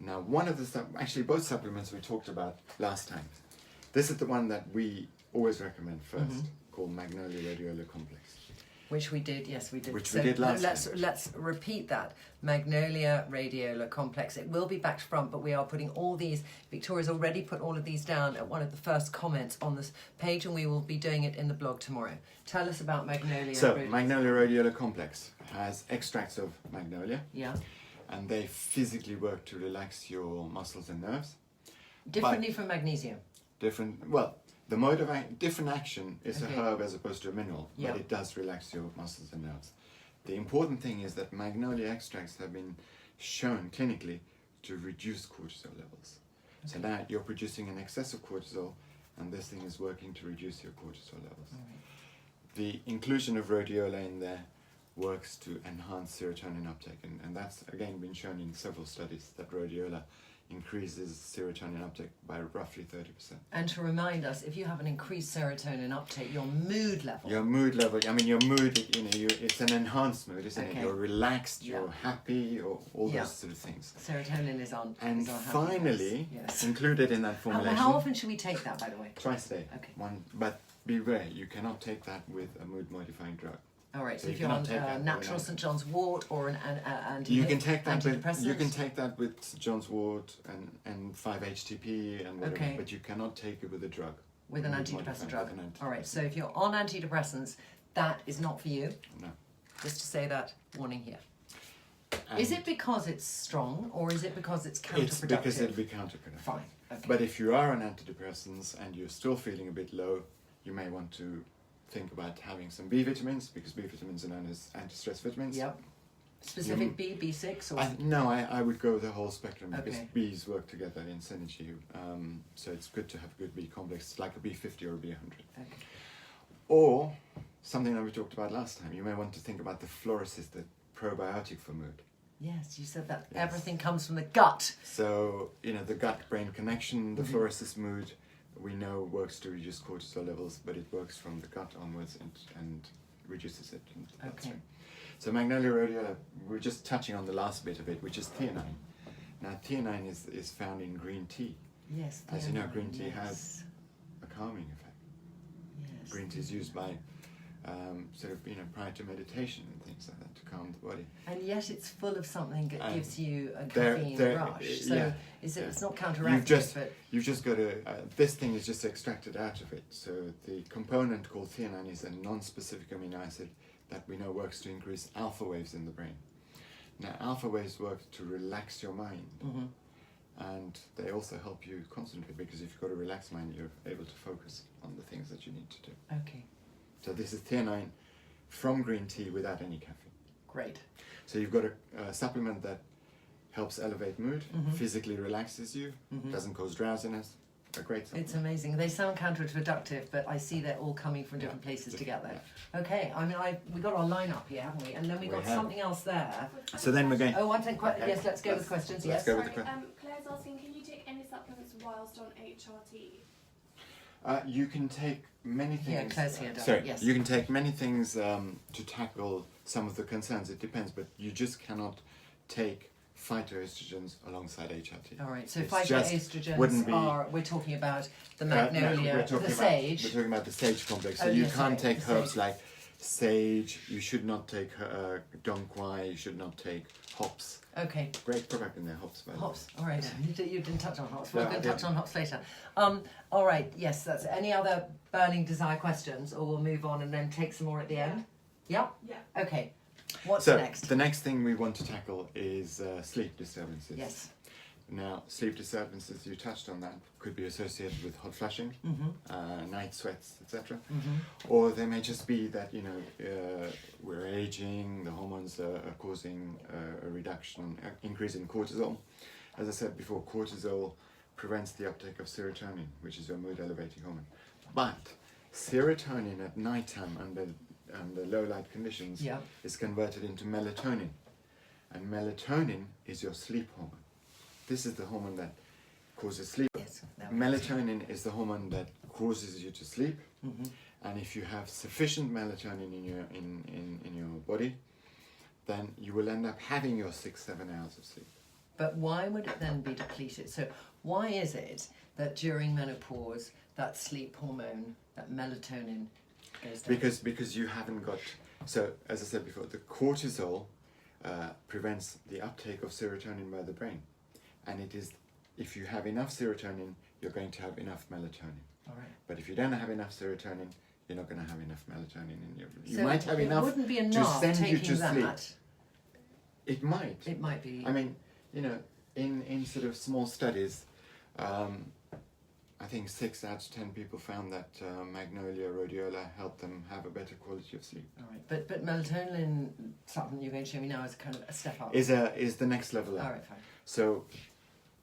Now, one of the actually both supplements we talked about last time. This is the one that we always recommend first, Mm-hmm. called Magnolia Rhodiola Complex. Which we did, yes, we did. Which we did last let's repeat that. Magnolia Rhodiola Complex. It will be back to front, but we are putting all these. Victoria's already put all of these down at one of the first comments on this page, and we will be doing it in the blog tomorrow. Tell us about Magnolia. So, Magnolia Rhodiola Complex has extracts of magnolia, Yeah. and they physically work to relax your muscles and nerves. Differently from magnesium. The mode of different action is Okay. a herb as opposed to a mineral, Yeah. but it does relax your muscles and nerves. The important thing is that magnolia extracts have been shown clinically to reduce cortisol levels. So now you're producing an excess of cortisol, and this thing is working to reduce your cortisol levels. The inclusion of rhodiola in there works to enhance serotonin uptake, and that's again been shown in several studies that rhodiola increases serotonin uptake by roughly 30%. And to remind us, if you have an increased serotonin uptake, your mood level. Your mood level, your mood, it's an enhanced mood, isn't Okay. it? You're relaxed, Yeah. you're happy, or all Yeah. those sort of things. Serotonin is on. And is on finally, happiness. Yes. included in that formulation, How often should we take that, by the way? twice a day. Okay. But beware, you cannot take that with a mood modifying drug. All right. So So if you you're on cannot take that natural with St John's Wort or an You can take that with antidepressant. with John's Wort and 5-HTP and whatever, Okay. but you cannot take it with a drug. with an Mood antidepressant modifying drug. with an All right. So if you're on antidepressants, that is not for you. No. Just to say that, warning here. And Is it because it's strong, or is it because it's counterproductive? It's because it'll be counterproductive. Fine. Okay. But if you are on antidepressants and you're still feeling a bit low, you may want to think about having some B vitamins, because B vitamins are known as anti-stress vitamins. Yep. Specific B6 or I would go the whole spectrum, because Okay. Bs work together in synergy. So it's good to have a good B complex, like a B50 or a B100. okay. Or something that we talked about last time, you may want to think about the Floracist, the probiotic for mood. Yes, you said that Yes. everything comes from the gut. So, you know, the gut-brain connection, the fluorescence mood, we know works to reduce cortisol levels, but it works from the gut onwards and reduces it in the bloodstream. So Magnolia rhodiola, we're just touching on the last bit of it, which is theanine. Now, theanine is found in green tea. Yes. As you know, green tea yes. has a calming effect. Yes. Green tea is used by sort of, you know, prior to meditation and things like that to calm the body. And yet it's full of something that gives you a there- caffeine there- rush. So yeah, it's yeah. not counteractive, but You've just got to, this thing is just extracted out of it. So the component called theanine is a non-specific amino acid that we know works to increase alpha waves in the brain. Now, alpha waves work to relax your mind. And they also help you concentrate, because if you've got a relaxed mind, you're able to focus on the things that you need to do. okay, So this is theanine from green tea without any caffeine. great. So you've got a supplement that helps elevate mood, physically relaxes you, doesn't cause drowsiness. A great supplement. It's amazing. They sound counterproductive, but I see they're all coming from different places to get there. Okay, I mean, we got our lineup here, haven't we? And then we got have. something else there. So then we're going. Oh, one thing. Okay. Yes, let's go with questions. Let's Yes. go with the Sorry, question. Claire's asking, can you take any supplements whilst on HRT? You can take many things. Yeah, Claire's here. Sorry, Yes. you can take many things to tackle some of the concerns. It depends, but you just cannot take phytoestrogens alongside HRT. All right. So It's just wouldn't phytoestrogens be- are. We're talking about the No, magnolia, we're talking the about- sage. We're talking about the sage complex. So Oh, you yes, can't sorry, take the herbs sage. like sage. You should not take dong quai. You should not take hops. Okay. Great product in there, hops. By the way. Hops. All right. You didn't touch on hops. No, We're I going to touch didn't. on hops later. All right. Yes. That's any other burning desire questions, or we'll move on and then take some more at the end. Yeah. Yeah. Okay. What's So next? the next thing we want to tackle is sleep disturbances. Yes. Now, sleep disturbances, you touched on that, could be associated with hot flushing, night sweats, etc. Or they may just be that, you know, we're aging, the hormones are causing a reduction, increase in cortisol. As I said before, cortisol prevents the uptake of serotonin, which is your mood elevating hormone. But serotonin at nighttime under low light conditions Yeah. is converted into melatonin. And melatonin is your sleep hormone. This is the hormone that causes sleep. Yes. No. Melatonin is the hormone that causes you to sleep. And if you have sufficient melatonin in your body, then you will end up having your 6-7 hours of sleep. But why would it then be depleted? So why is it that during menopause that sleep hormone, that melatonin, goes down? Because you haven't got. So as I said before, the cortisol prevents the uptake of serotonin by the brain, and it is, if you have enough serotonin, you're going to have enough melatonin. All right. But if you don't have enough serotonin, you're not going to have enough melatonin in your. You So might have it enough wouldn't be to enough send you taking to sleep. that. It might. It might be. I mean, you know, in sort of small studies, I think 6 out of 10 people found that Magnolia rhodiola helped them have a better quality of sleep. All right. But melatonin supplement you're going to show me now is kind of a step up. Is the next level up. All right, fine. So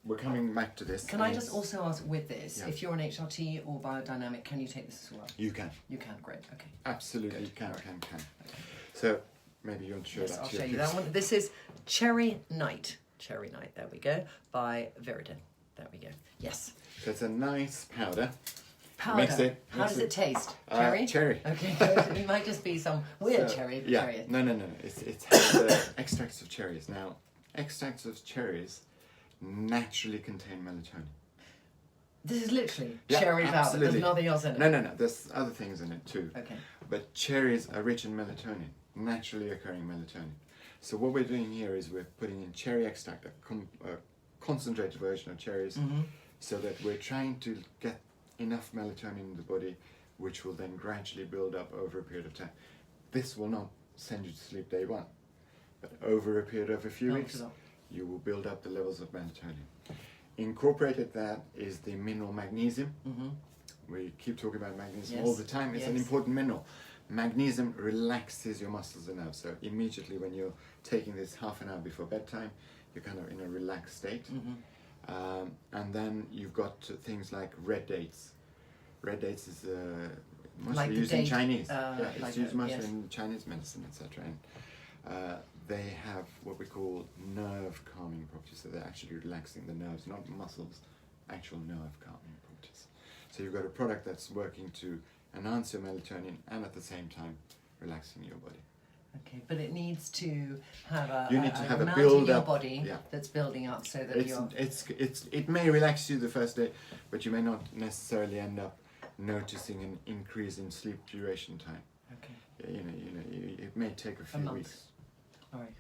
we're coming back to this. Can I just also ask with this, Yeah. if you're an HRT or biodynamic, can you take this as well? You can. You can, great, okay. Absolutely, Good. you can, Alright. can. So maybe you want to show Yes, that I'll to show your you kids. that one. This is Cherry Night. Cherry Night, there we go, by Viridin. There we go. Yes. So it's a nice powder. Powder. Mix it. How mix does it taste? Uh, Cherry? cherry. Okay, good. It might just be some weird So, cherry, but Yeah, cherry. no. It's has extracts of cherries. Now, extracts of cherries naturally contain melatonin. This is literally Yeah, cherry powder. absolutely. There's nothing else in it. No. There's other things in it too. Okay. But cherries are rich in melatonin, naturally occurring melatonin. So what we're doing here is we're putting in cherry extract, a concentrated version of cherries, so that we're trying to get enough melatonin in the body, which will then gradually build up over a period of time. This will not send you to sleep day one, but over a period of a few weeks, you will build up the levels of melatonin. Incorporated that is the mineral magnesium. We keep talking about magnesium Yes, all the time. It's an yes. important mineral. Magnesium relaxes your muscles and nerves. So immediately when you're taking this half an hour before bedtime, you're kind of in a relaxed state. And then you've got things like red dates. Red dates is mostly Like the used in date, Chinese. like it's used mostly yes. in Chinese medicine, etc. And they have what we call nerve calming properties. So they're actually relaxing the nerves, not muscles, actual nerve calming properties. So you've got a product that's working to enhance your melatonin and at the same time relaxing your body. Okay, but it needs to have a, You need to have a amount build in your up, body yeah. that's building up so that you're... It may relax you the first day, but you may not necessarily end up noticing an increase in sleep duration time. Okay. It may take a few month. weeks All right.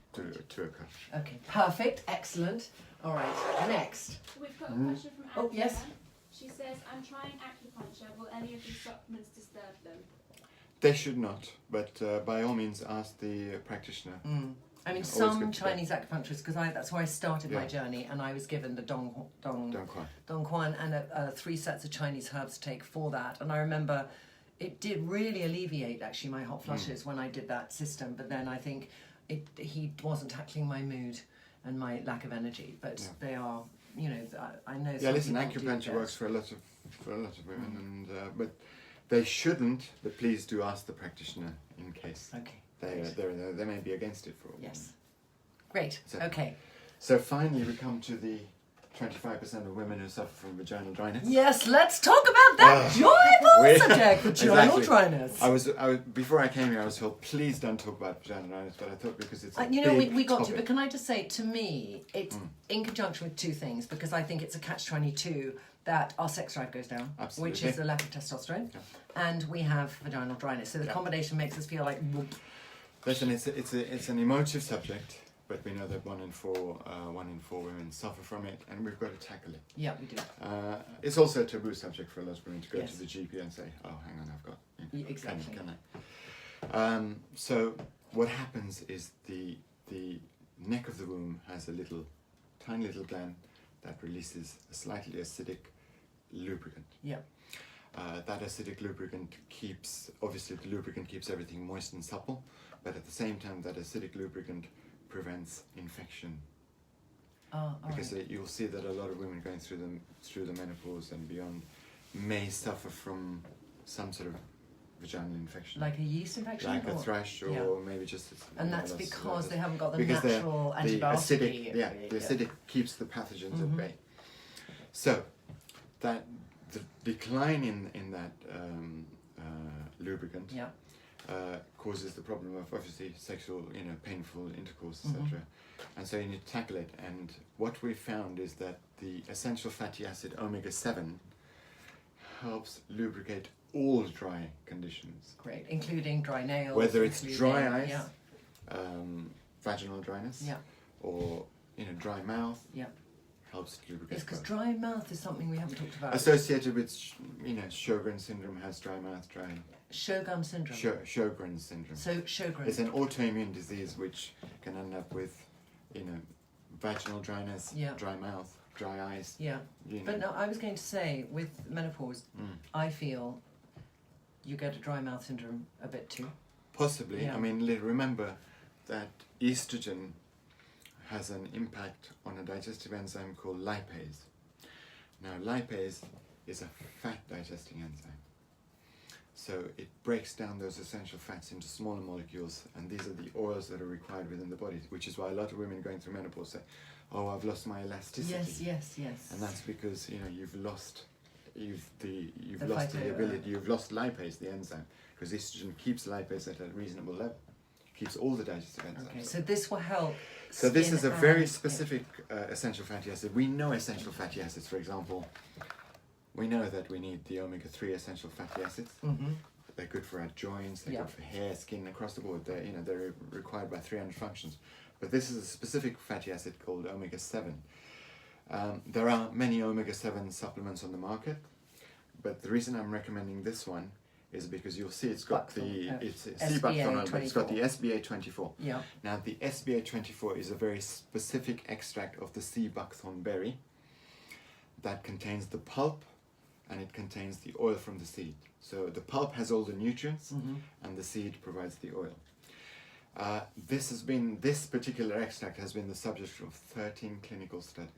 to occur. Okay, perfect, excellent. All right, next. We've got a question from Oh, Angela. yes. She says, I'm trying acupuncture. Will any of these supplements disturb them? They should not, but by all means ask the practitioner. I mean, Always some good to Chinese acupuncturists, because that's where I started my Yeah. journey, and I was given the Dong Don't cry. Quan and 3 sets of Chinese herbs to take for that. And I remember it did really alleviate actually my hot flushes when I did that system. But then I think he wasn't tackling my mood and my lack of energy. But they are, I know. Yeah, listen, some people do acupuncture that. works for a lot of women, and but they shouldn't. But please do ask the practitioner in case they may be against it for a woman. Yes. Great. So- Okay. So finally, we come to the 25% of women who suffer from vaginal dryness. Yes, let's talk about that joyful subject, vaginal Exactly. dryness. I was before I came here. I was told, please don't talk about vaginal dryness, but I thought because it's a big we got topic. to, but can I just say, to me, it's in conjunction with 2 things, because I think it's a catch-22 that our sex drive goes down, Absolutely. which is the lack of testosterone, Yeah. and we have vaginal dryness. So the combination makes us feel like... Listen, it's an emotive subject, but we know that 1 in 4 women suffer from it, and we've got to tackle it. Yeah, we do. It's also a taboo subject for a lot of women to go Yes. to the GP and say, "Oh, hang on, I've got Exactly. Can I?" So what happens is the neck of the womb has a tiny little gland that releases a slightly acidic lubricant. Yeah. That acidic lubricant keeps everything moist and supple, but at the same time, that acidic lubricant prevents infection. Because you'll see that a lot of women going through the menopause and beyond may suffer from some sort of vaginal infection, Like a yeast infection? like a or- thrush, or yeah. maybe just. And that's because they haven't got the because natural the antibiotic. acidic keeps the pathogens at bay. So that the decline in that lubricant Yeah. causes the problem of obviously sexual, painful intercourse, etc. And so you need to tackle it. And what we found is that the essential fatty acid Omega-7 helps lubricate all dry conditions, Great, including dry nails. whether it's dry eyes, Yeah. vaginal dryness, Yeah. or dry mouth. Yeah. Helps lubricate. Yes, because both. dry mouth is something we haven't talked about. Associated with, Sjogren's syndrome has dry mouth, Sjogren syndrome. Sjogren's syndrome. So Sjogren. It's an autoimmune disease which can end up with, vaginal dryness, Yeah. dry mouth, dry eyes. Yeah. But no, I was going to say, with menopause, I feel you get a dry mouth syndrome a bit too. Possibly. Yeah. I mean, remember that estrogen has an impact on a digestive enzyme called lipase. Now, lipase is a fat digesting enzyme. So it breaks down those essential fats into smaller molecules, and these are the oils that are required within the body, which is why a lot of women going through menopause say, "Oh, I've lost my elasticity." Yes. And that's because you've lost the phyto- ability, you've lost lipase, the enzyme, because estrogen keeps lipase at a reasonable level, keeps all the digestive enzymes. Okay, so this will help. So this skin is a very and- specific essential fatty acid. We know essential fatty acids, for example. We know that we need the omega-3 essential fatty acids. Mhm. They're good for our joints, they're Yeah. good for hair, skin, across the board. They're required by 300 functions. But this is a specific fatty acid called omega-7. There are many omega-7 supplements on the market, but the reason I'm recommending this one is because you'll see it's got it's sea buckthorn oil, but it's got the SBA24. Yeah. Now the SBA24 is a very specific extract of the sea buckthorn berry that contains the pulp and it contains the oil from the seed. So the pulp has all the nutrients and the seed provides the oil. This particular extract has been the subject of 13 clinical studies.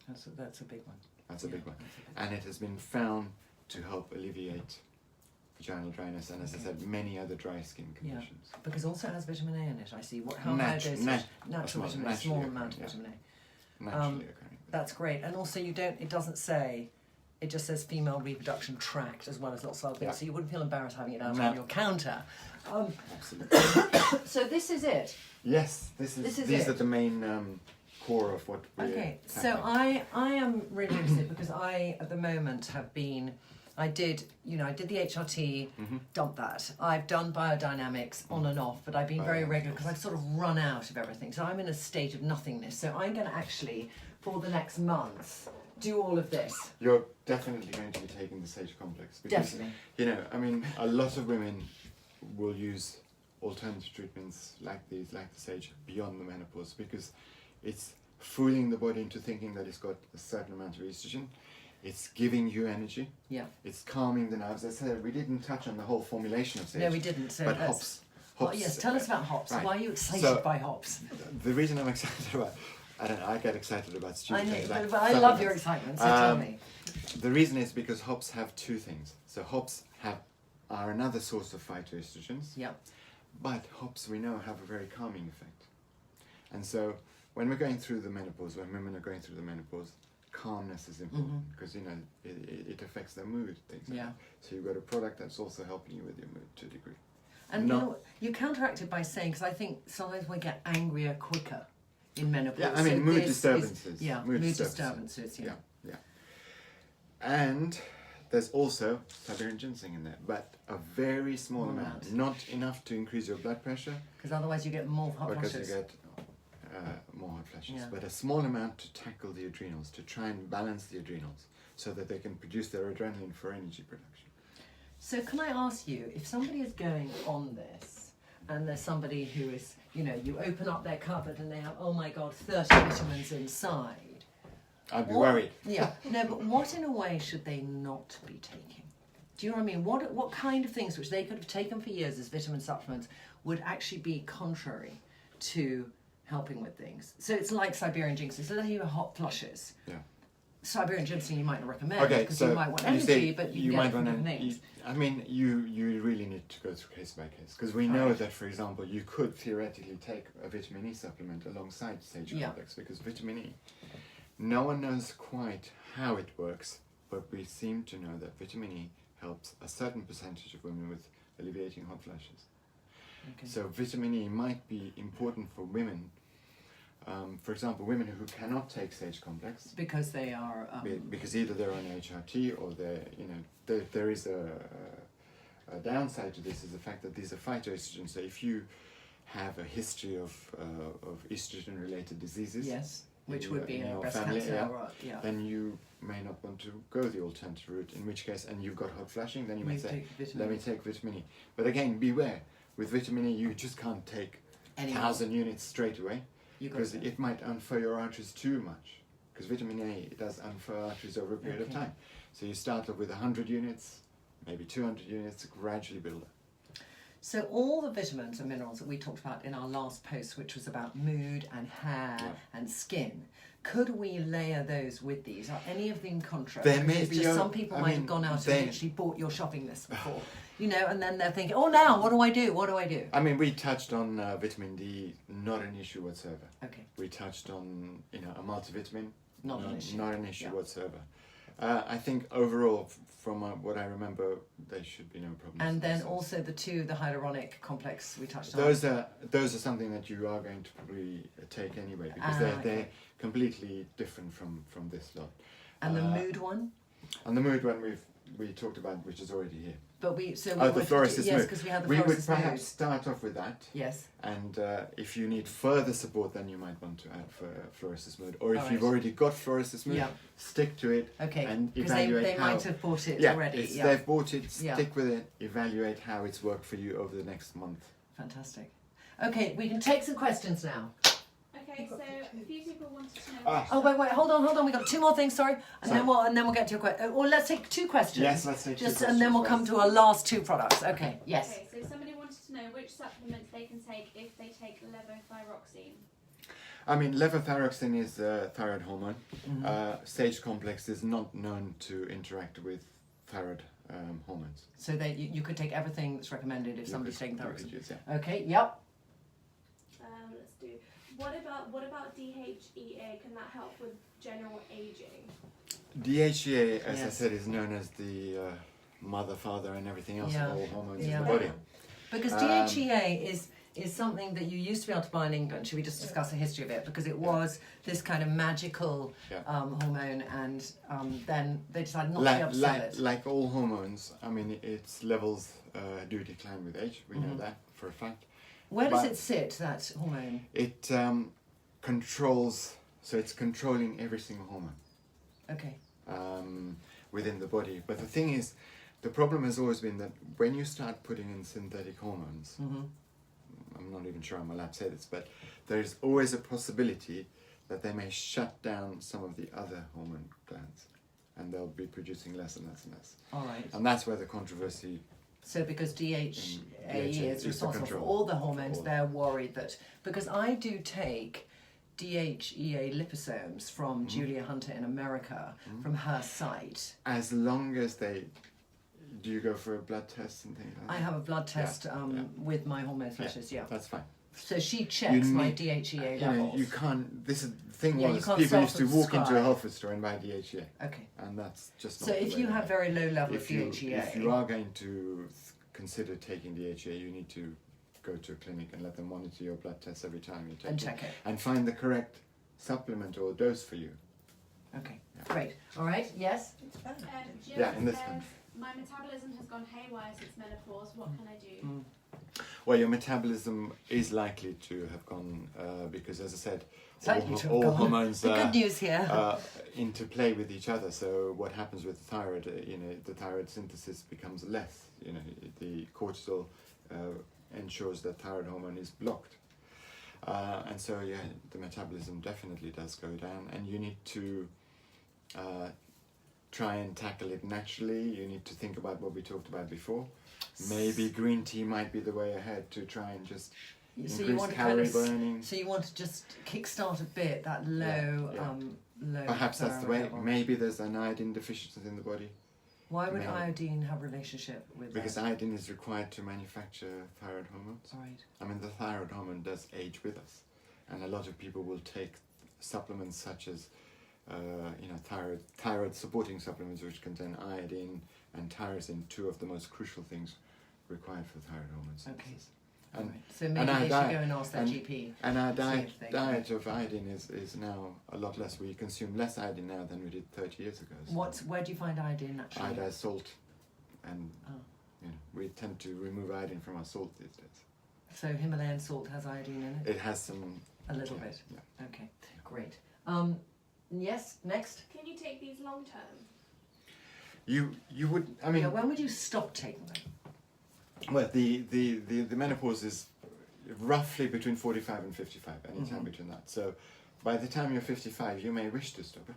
That's a big one. That's a Yeah, big one. that's a big And it has been found to help alleviate vaginal dryness, and as I said, many other dry skin conditions. Because also it has vitamin A in it, I see. How high dosage? Natural vitamin A, small amount of vitamin A. Naturally occurring. That's great. And also it doesn't say, it just says female reproduction tract as well as lots of other things, so you wouldn't feel embarrassed having it out on your counter. Absolutely. So this is it. Yes, these are the main core of what we're Okay, tackling. so I am really interested because I, at the moment, have been, I did the HRT, dumped that. I've done biodynamics on and off, but I've been very regular because I've sort of run out of everything. So I'm in a state of nothingness. So I'm going to actually, for the next month, do all of this. You're definitely going to be taking the Sage Complex. Because, Definitely. a lot of women will use alternative treatments like the Sage beyond the menopause because it's fooling the body into thinking that it's got a certain amount of estrogen. It's giving you energy. Yeah. It's calming the nerves. As I said, we didn't touch on the whole formulation of Sage. No, we didn't. So but hops. Well, yes, tell us about hops. Right. Why are you excited by hops? The reason I'm excited about, I get excited about stupid things. But I love your excitement, so tell me. The reason is because hops have two things. So hops are another source of phytoestrogens. Yeah. But hops, we know, have a very calming effect. And so when we're going through the menopause, when women are going through the menopause, calmness is important because, it affects their mood, things like that. So you've got a product that's also helping you with your mood to a degree. And you counteract it by saying, because I think sometimes we get angrier quicker in menopause. Yeah, I mean, mood disturbances. Mood disturbances, yeah. And there's also Siberian ginseng in there, but a very small amount, not enough to increase your blood pressure. Because otherwise you get more hot flushes. Because you get more hot flushes, Yeah. but a small amount to tackle the adrenals, to try and balance the adrenals so that they can produce their adrenaline for energy production. So can I ask you, if somebody is going on this, and there's somebody who is, you open up their cupboard and they have, oh my God, 30 vitamins inside. I'd be worried. Yeah, no, but what in a way should they not be taking? Do you know what I mean? What kind of things which they could have taken for years as vitamin supplements would actually be contrary to helping with things? So it's like Siberian ginseng. So let's say you have hot flushes. Yeah. Siberian ginseng you might not recommend because so you might want energy, but you might get want different things. you really need to go through case by case because we know that, for example, you could theoretically take a vitamin E supplement alongside Sage Complex because vitamin E, no one knows quite how it works, but we seem to know that vitamin E helps a certain percentage of women with alleviating hot flushes. Okay. So vitamin E might be important for women. For example, women who cannot take Sage Complex because they are because either they're on HRT or there is a downside to this is the fact that these are phytoestrogens. So if you have a history of estrogen-related diseases, yes, which would be a breast family, cancer, then you may not want to go the alternative route. In which case, and you've got hot flushing, then you may say, "Let me take vitamin E." But again, beware with vitamin E. You just can't take 1,000 units straight away. Because it might unfurl your arteries too much. Because vitamin A does unfurl arteries over a period of time. So you start off with 100 units, maybe 200 units, gradually build up. So all the vitamins and minerals that we talked about in our last post, which was about mood and hair and skin, could we layer those with these? Are any of them contrary? There may be some people might have gone out and actually bought your shopping list before, and then they're thinking, oh, now what do I do? What do I do? I mean, we touched on vitamin D, not an issue whatsoever. Okay. We touched on a multivitamin, not an issue whatsoever. I think overall, from what I remember, there should be no problem. And then also the hyaluronic complex we touched on. Those are something that you are going to probably take anyway because they're completely different from this lot. And the mood one? And the mood one we talked about, which is already here. But the fluorescence mood. Because we had the we would fluorescence perhaps mood. start off with that. Yes. And if you need further support, then you might want to add fluorescence mood. Or if you've already got fluorescence mood, stick to it. Okay. And because evaluate they might have bought it already. If they've bought it, stick with it. Evaluate how it's worked for you over the next month. Fantastic. Okay, we can take some questions now. Okay, so a few people wanted to know. Oh wait, hold on. We got two more things. Sorry, and then we'll get to your question. Or let's take two questions. Yes, let's take two questions. And then we'll come to our last two products. Okay. Yes. Okay, so somebody wanted to know which supplements they can take if they take levothyroxine. I mean, levothyroxine is a thyroid hormone. Sage Complex is not known to interact with thyroid hormones. So that you could take everything that's recommended if You somebody's could- taking you thyroid. could use, yeah. Okay, yep. Let's do. What about DHEA? Can that help with general aging? DHEA, as I Yes. said, is known as the mother, father, and everything else Yeah. of all hormones Yeah. in the body. Because DHEA is something that you used to be able to buy in England. Should we just discuss the history of it? Because it was this kind of magical Yeah. hormone, and then they decided not to be able to sell it. Like all hormones, I mean, its levels do decline with age. We know that for a fact. Where does but- it sit, that hormone? It controls, so it's controlling every single hormone Okay. within the body. But the thing is, the problem has always been that when you start putting in synthetic hormones, I'm not even sure I'm allowed to say this, but there is always a possibility that they may shut down some of the other hormone glands, and they'll be producing less and less and less. All right. And that's where the controversy. So because DHEA DHEA is is the responsible for control. all the hormones, All. they're worried that, because I do take DHEA liposomes from Julia Hunter in America, from her site. As long as they, do you go for a blood test and things like that? I have a blood test yeah. with my hormone specialist, yeah. That's fine. So she checks my need- DHEA You know, levels. you can't. This is the thing Yeah, you was can't people used to walk into a self-prescribe. health food store and buy DHEA, Okay. and that's just. So not the if way you to have go. very low level of if you DHEA, are going to consider taking DHEA, you need to go to a clinic and let them monitor your blood tests every time you take and it, check it. and find the correct supplement or dose for you. Okay, great. All right, yes? Jill Yeah, in this says, one. my metabolism has gone haywire since menopause. What can I do? Well, your metabolism is likely to have gone because, as I said, Likely to have all gone. hormones The good news here. interplay with each other. So what happens with the thyroid? The thyroid synthesis becomes less. The cortisol ensures that thyroid hormone is blocked, and so the metabolism definitely does go down, and you need to try and tackle it naturally. You need to think about what we talked about before. Maybe green tea might be the way ahead to try and just So you increase want to calorie burning. So you want to just kickstart a bit that low, Yeah. low. Perhaps that's the thyroid way. level. Maybe there's an iodine deficiency in the body, Why would Maybe. iodine have a relationship with because that? iodine is required to manufacture thyroid hormones. All right. I mean, the thyroid hormone does age with us, and a lot of people will take supplements such as, thyroid supporting supplements, which contain iodine and tyrosine, two of the most crucial things required for thyroid hormone synthesis. All And right. So maybe our they should diet- go and ask their and- GP. And our See if they- diet of iodine is now a lot less. We consume less iodine now than we did 30 years ago. So Where do you find iodine naturally? iodized salt, and Oh. we tend to remove iodine from our salt these days. So Himalayan salt has iodine in it? It has some. A little yeah, bit. Yeah. Okay, great. Yes, next. Can you take these long term? You would. I mean, When would you stop taking them? well, the menopause is roughly between 45 and 55, anytime between that. So by the time you're 55, you may wish to stop it.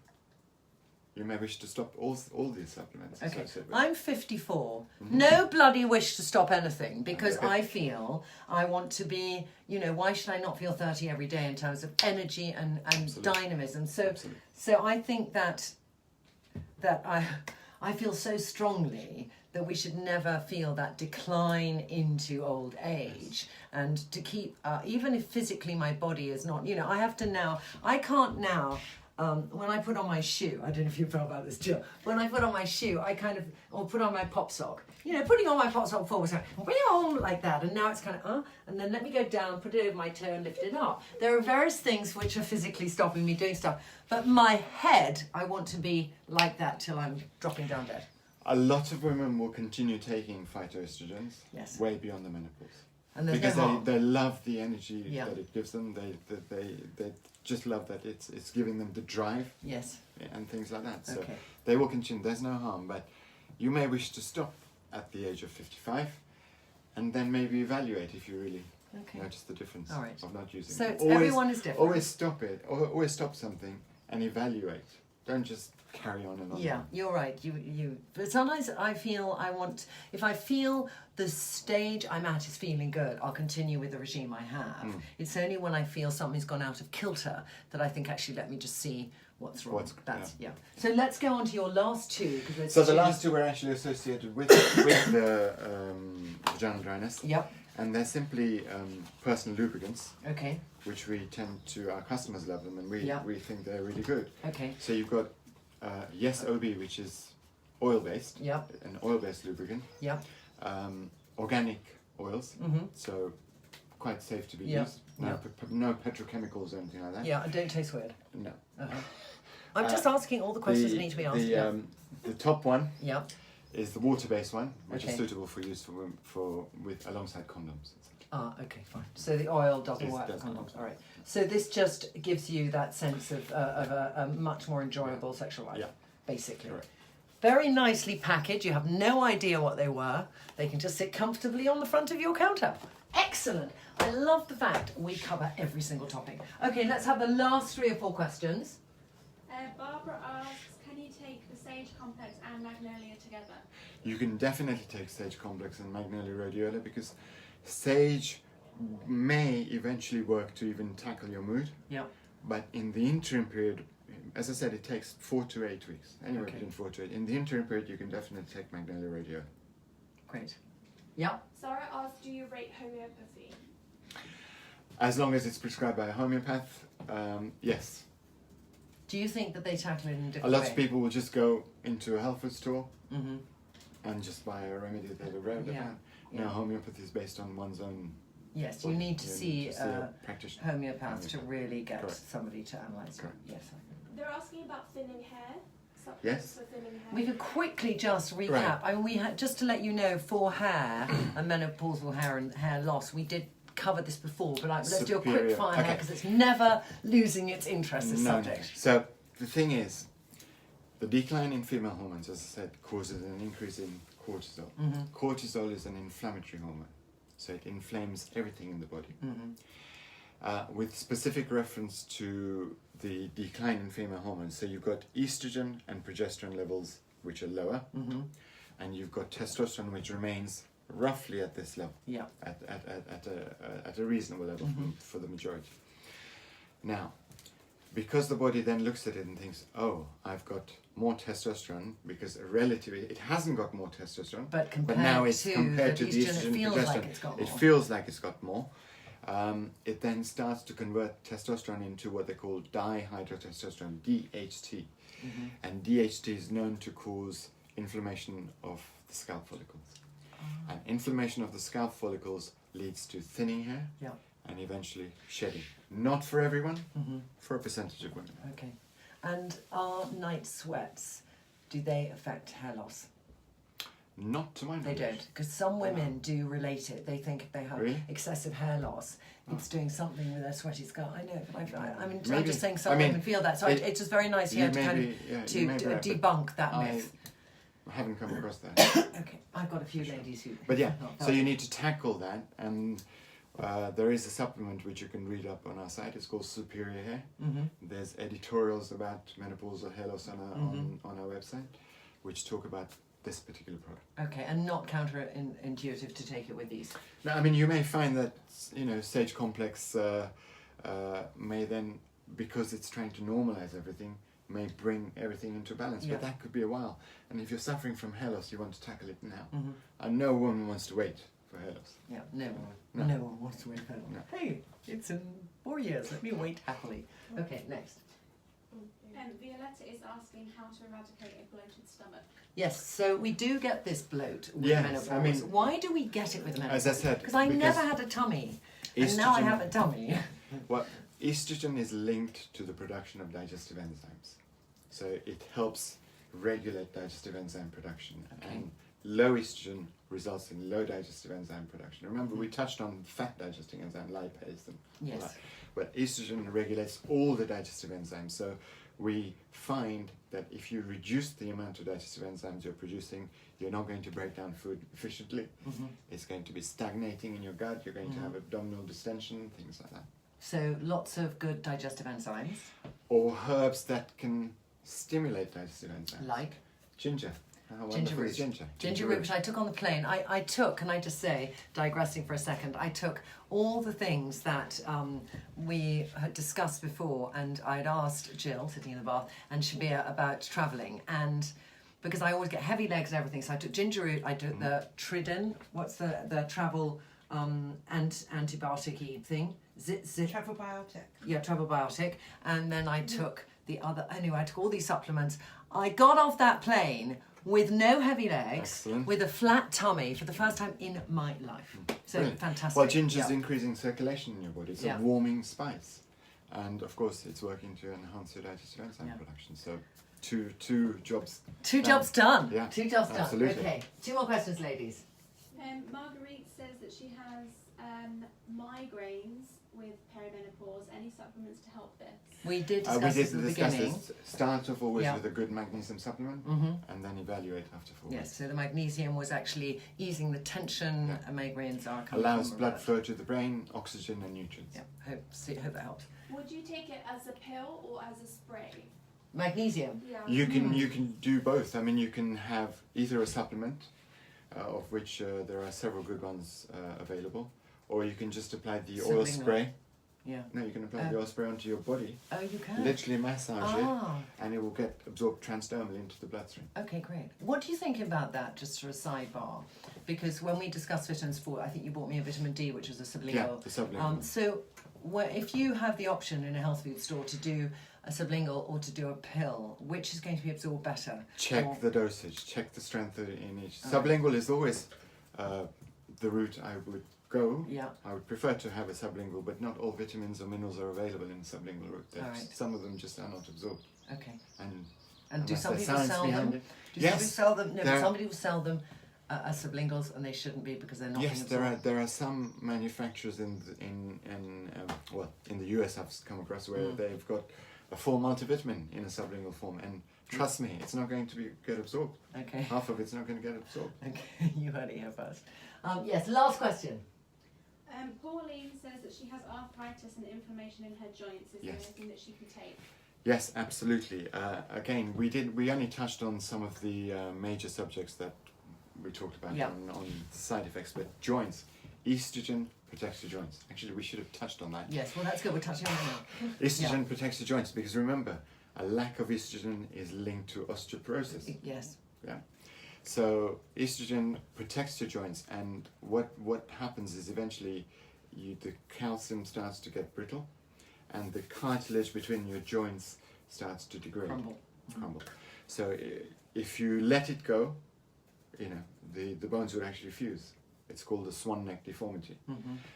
You may wish to stop all these supplements. Okay, associated with I'm 54. No bloody wish to stop anything because Okay. I feel I want to be, why should I not feel 30 every day in terms of energy and Absolutely. dynamism? So, Absolutely. so I think that I feel so strongly that we should never feel that decline into old age, and to keep, even if physically my body is not, I can't now, when I put on my shoe, I don't know if you felt about this, Jill, when I put on my shoe, or put on my pop sock, putting on my pop sock forward, like that, and now it's kind of, and then let me go down, put it over my toe and lift it up. There are various things which are physically stopping me doing stuff, but my head, I want to be like that till I'm dropping down dead. A lot of women will continue taking phytoestrogens Yes. way beyond the menopause. And there's Because no harm. they love the energy Yeah. that it gives them. They just love that it's giving them the drive Yes. and things like that. So Okay. they will continue. There's no harm, but you may wish to stop at the age of 55, and then maybe evaluate if you really Okay. notice the difference All right. of not using So it. it's, everyone is different. Always stop it. Always stop something and evaluate. don't just carry on and on. Yeah, you're right. But sometimes I feel if I feel the stage I'm at is feeling good, I'll continue with the regime I have. It's only when I feel something's gone out of kilter that I think, actually, let me just see what's wrong. Yeah. So let's go on to your last two. So the last two were actually associated with the vaginal dryness. Yep. And they're simply personal lubricants. Okay. Which we tend to, our customers love them, and we think they're really good. Okay. So you've got Yes OB, which is oil-based. Yep. An oil-based lubricant. Yep. Organic oils, so quite safe to be used. No petrochemicals or anything like that. Yeah, and don't taste weird. No. I'm just asking all the questions that need to be asked. The top one Yep. is the water-based one, which Okay. is suitable for use with alongside condoms. Okay, fine. So the oil doesn't work for condoms. All right. So this just gives you that sense of a much more enjoyable sexual life, basically. Correct. Very nicely packaged. You have no idea what they were. They can just sit comfortably on the front of your counter. Excellent. I love the fact we cover every single topic. Okay, let's have the last 3 or 4 questions. Barbara asks, can you take the Sage Complex and Magnolia together? You can definitely take Sage Complex and Magnolia Rhodiola, because Sage may eventually work to even tackle your mood. Yeah. But in the interim period, as I said, it takes 4 to 8 weeks. Anywhere between 4 to 8. In the interim period, you can definitely take Magnolia Rhodiola. Great. Yeah. Sarah asks, do you rate homeopathy? As long as it's prescribed by a homeopath, yes. Do you think that they tackle it in a A different lot way? of people will just go into a health food store and just buy a remedy that they've read about. No, homeopathy is based on one's own. Yes, you need to see a homeopath to really get Correct. somebody to analyse it. Correct. Yes. They're asking about thinning hair. Yes. For thinning hair. We could quickly just recap. Right. I mean, we had, just to let you know, for hair and menopausal hair and hair loss, we did cover this before, but let's do a quick fire here, because it's never losing its interest, this subject. So the thing is, the decline in female hormones, as I said, causes an increase in cortisol. Cortisol is an inflammatory hormone, so it inflames everything in the body. With specific reference to the decline in female hormones, so you've got estrogen and progesterone levels which are lower, and you've got testosterone which remains roughly at this level, at a reasonable level for the majority. Now, because the body then looks at it and thinks, oh, I've got more testosterone, because relatively it hasn't got more testosterone, but now it's compared to the estrogen, it feels like it's got more. It then starts to convert testosterone into what they call dihydrotestosterone, DHT. And DHT is known to cause inflammation of the scalp follicles. And inflammation of the scalp follicles leads to thinning hair and eventually shedding. Not for everyone, for a percentage of women. Okay. And are night sweats, do they affect hair loss? Not to my knowledge. They don't, because some women do relate it. They think if they have excessive hair loss, it's doing something with their sweaty scalp. I know, but I'm just saying some women feel that. So it's just very nice here to kind of debunk that myth. I haven't come across that. Okay, I've got a few ladies who... But yeah, so you need to tackle that, and there is a supplement which you can read up on our site. It's called Superior Hair. There's editorials about menopausal hair loss on our website, which talk about this particular product. Okay, and not counterintuitive to take it with these. No, I mean, you may find that, Sage Complex may then, because it's trying to normalize everything, may bring everything into balance, but that could be a while. And if you're suffering from hair loss, you want to tackle it now. And no woman wants to wait for hair loss. Yeah, no one wants to wait for hair loss. No. Hey, it's in 4 years, let me wait happily. Okay, next. Violetta is asking how to eradicate a bloated stomach. Yes, so we do get this bloat with menopause. I mean, why do we get it with menopause? As I said, because I never had a tummy, and now I have a tummy. Well, estrogen is linked to the production of digestive enzymes, so it helps regulate digestive enzyme production. And low estrogen results in low digestive enzyme production. Remember, we touched on fat digesting enzyme, lipase, and all that. But estrogen regulates all the digestive enzymes. So we find that if you reduce the amount of digestive enzymes you're producing, you're not going to break down food efficiently. It's going to be stagnating in your gut. You're going to have abdominal distension, things like that. So lots of good digestive enzymes. Or herbs that can stimulate digestive enzymes. Like? Ginger. How Ginger wonderful root. is ginger? Ginger root, which I took on the plane. I took, can I just say, digressing for a second, I took all the things that we had discussed before, and I'd asked Jill, sitting in the bath, and Shabir about travelling, and because I always get heavy legs and everything, so I took ginger root, I took the Tridin, what's the travel antibiotic-y thing? Travel biotic. Yeah, travel biotic, and then I took the other, anyway, I took all these supplements. I got off that plane with no heavy legs, Excellent. with a flat tummy for the first time in my life. So Brilliant. fantastic. Well, ginger's Yeah. increasing circulation in your body. It's Yeah. a warming spice. And of course, it's working to enhance your digestive enzyme Yeah. production. So, two jobs. Two jobs done. Yeah, Two jobs done. absolutely. Okay, 2 more questions, ladies. Marguerite says that she has migraines with perimenopause. Any supplements to help this? We did We discuss did this at the discuss beginning. this. Start off always Yeah. with a good magnesium supplement, and then evaluate after 4 Yes, weeks. so the magnesium was actually easing the tension. Yeah. Migraines are coming Allows from blood reverse. flow to the brain, oxygen and nutrients. Yeah, hope that helps. Would you take it as a pill or as a spray? Magnesium. Yeah. You can do both. I mean, you can have either a supplement, of which there are several good ones available, or you can just apply the oil Sublingual. spray. Yeah. No, you can apply the oil spray onto your body, Oh, you can. literally massage Ah. it, and it will get absorbed transdermally into the bloodstream. Okay, great. What do you think about that, just for a sidebar? Because when we discussed vitamins before, I think you bought me a vitamin D, which was a sublingual. Yeah, the sublingual. So if you have the option in a health food store to do a sublingual or to do a pill, which is going to be absorbed better? Check Or- the dosage, check the strength in each. Alright. Sublingual is always the route I would go. Yeah. I would prefer to have a sublingual, but not all vitamins or minerals are available in the sublingual route. Alright. Some of them just are not absorbed. Okay. And And do unless some there's people science sell behind them? it. Do Yes, somebody sell them? No, there- somebody will sell them as sublinguals, and they shouldn't be because they're not Yes, being there absorbed. are some manufacturers in the US I've come across where they've got a full multivitamin in a sublingual form, and trust me, it's not going to get absorbed. Okay. Half of it's not going to get absorbed. Okay, you heard it here first. Yes, last question. Pauline says that she has arthritis and inflammation in her joints. Is there Yes. anything that she can take? Yes, absolutely. Again, we only touched on some of the major subjects that we talked about Yeah. on the side effects, but joints, estrogen protects your joints. Actually, we should have touched on that. Yes, well, that's good. We're touching on that now. Estrogen protects your joints because remember, a lack of estrogen is linked to osteoporosis. Yes. Yeah. So estrogen protects your joints, and what happens is eventually the calcium starts to get brittle, and the cartilage between your joints starts to degrade, crumble. So if you let it go, the bones would actually fuse. It's called the swan neck deformity.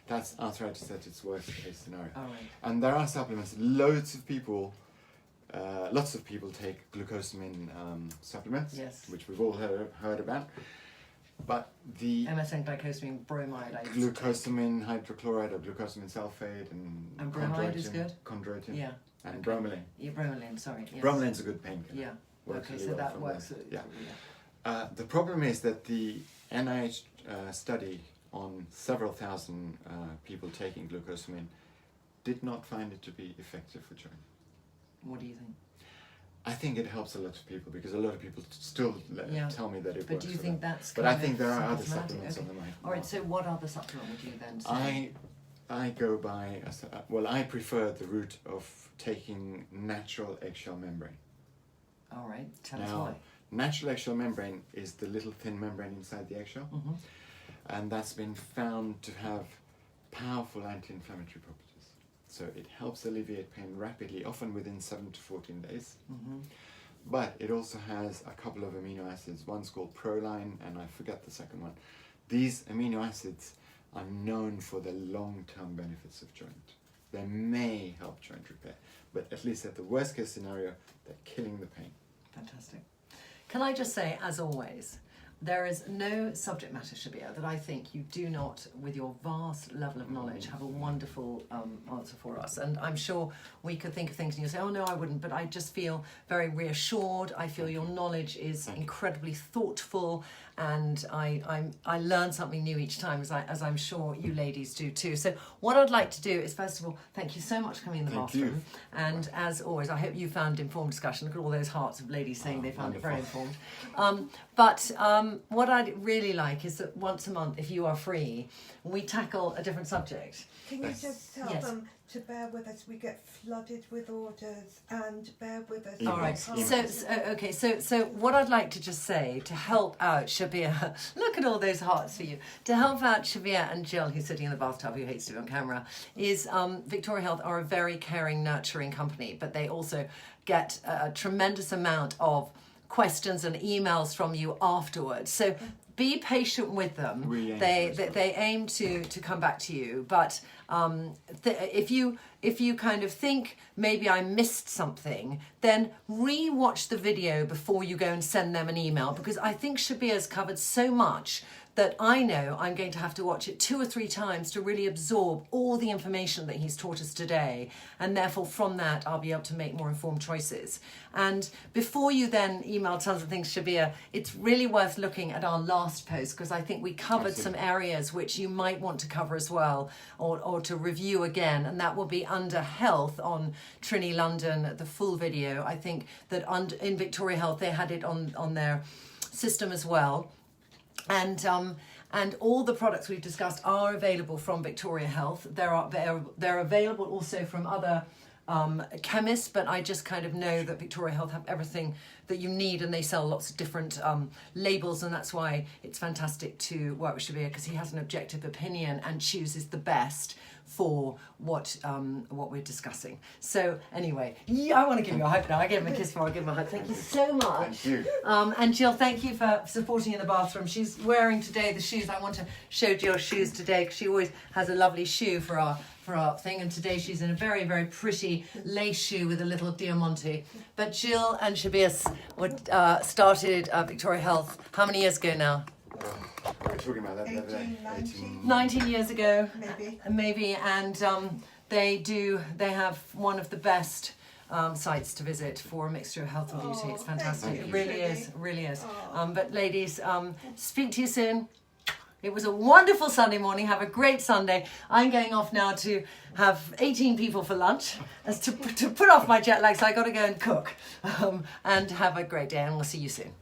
That's arthritis at its worst case scenario. All right. And there are supplements. Lots of people take glucosamine supplements, Yes. which we've all heard about. But the MSN glycosamine bromide. I used to take. glucosamine hydrochloride or glucosamine sulfate and bromide is good? chondroitin, Yeah. and Okay. bromelain. Yeah, bromelain. Sorry. Yes. Bromelain's a good painkiller. Yeah. Works Okay, really so well that from works. there. Yeah. The problem is that the NIH study on several thousand people taking glucosamine did not find it to be effective for joint. What do you think? I think it helps a lot of people because a lot of people still Yeah. tell me that it But works do you for think them. that's But kind I think of there are other symptomatic? supplements Okay. on the market. All right, so what other supplement would you then say? I go by, I prefer the route of taking natural eggshell membrane. All right, tell us Now, why. natural eggshell membrane is the little thin membrane inside the eggshell, and that's been found to have powerful anti-inflammatory properties. So it helps alleviate pain rapidly, often within 7 to 14 days. But it also has a couple of amino acids. One's called proline, and I forget the second one. These amino acids are known for the long-term benefits of joint. They may help joint repair, but at least at the worst case scenario, they're killing the pain. Fantastic. Can I just say, as always, there is no subject matter, Shabir, that I think you do not, with your vast level of knowledge, have a wonderful answer for us. And I'm sure we could think of things and you'll say, oh no, I wouldn't, but I just feel very reassured. I feel your knowledge is incredibly thoughtful and I learn something new each time, as I'm sure you ladies do too. So what I'd like to do is, first of all, thank you so much for coming in the Thank bathroom. you. And as always, I hope you found informed discussion. Look at all those hearts of ladies saying they found it very informed. But what I'd really like is that once a month, if you are free, we tackle a different subject. Can you just tell Yes. them to bear with us? We get flooded with orders, and bear with us. All right. Emails. So what I'd like to just say to help out Shabir, look at all those hearts for you. To help out Shabir and Jill, who's sitting in the bathtub, who hates to be on camera, is Victoria Health are a very caring, nurturing company, but they also get a tremendous amount of questions and emails from you afterwards. So be patient with them. They aim to come back to you, but if you kind of think maybe I missed something, then re-watch the video before you go and send them an email, because I think Shabir's covered so much that I know I'm going to have to watch it 2 or 3 times to really absorb all the information that he's taught us today, and therefore from that I'll be able to make more informed choices. And before you then email tons of things, Shabir, it's really worth looking at our last post, because I think we covered some areas which you might want to cover as well, or to review again, and that will be under health on Trinny London, the full video. I think that in Victoria Health they had it on their system as well. And all the products we've discussed are available from Victoria Health. They're available also from other chemists, but I just kind of know that Victoria Health have everything that you need, and they sell lots of different labels, and that's why it's fantastic to work with Shabir, because he has an objective opinion and chooses the best for what we're discussing. So anyway, I want to give you a hug now. I gave him a kiss before I give him a hug. Thank you so much. Thank you. And Jill, thank you for supporting in the bathroom. She's wearing today the shoes. I want to show Jill shoes today, because she always has a lovely shoe for our thing, and today she's in a very, very pretty lace shoe with a little diamante. But Jill and Shabir started Victoria Health how many years ago now? We were talking about that the other day. 19 years ago, Maybe. and they have one of the best sites to visit for a mixture of health and beauty. It's fantastic. It really is. But ladies, speak to you soon. It was a wonderful Sunday morning. Have a great Sunday. I'm going off now to have 18 people for lunch, as to put off my jet lag, so I got to go and cook. And have a great day, and we'll see you soon.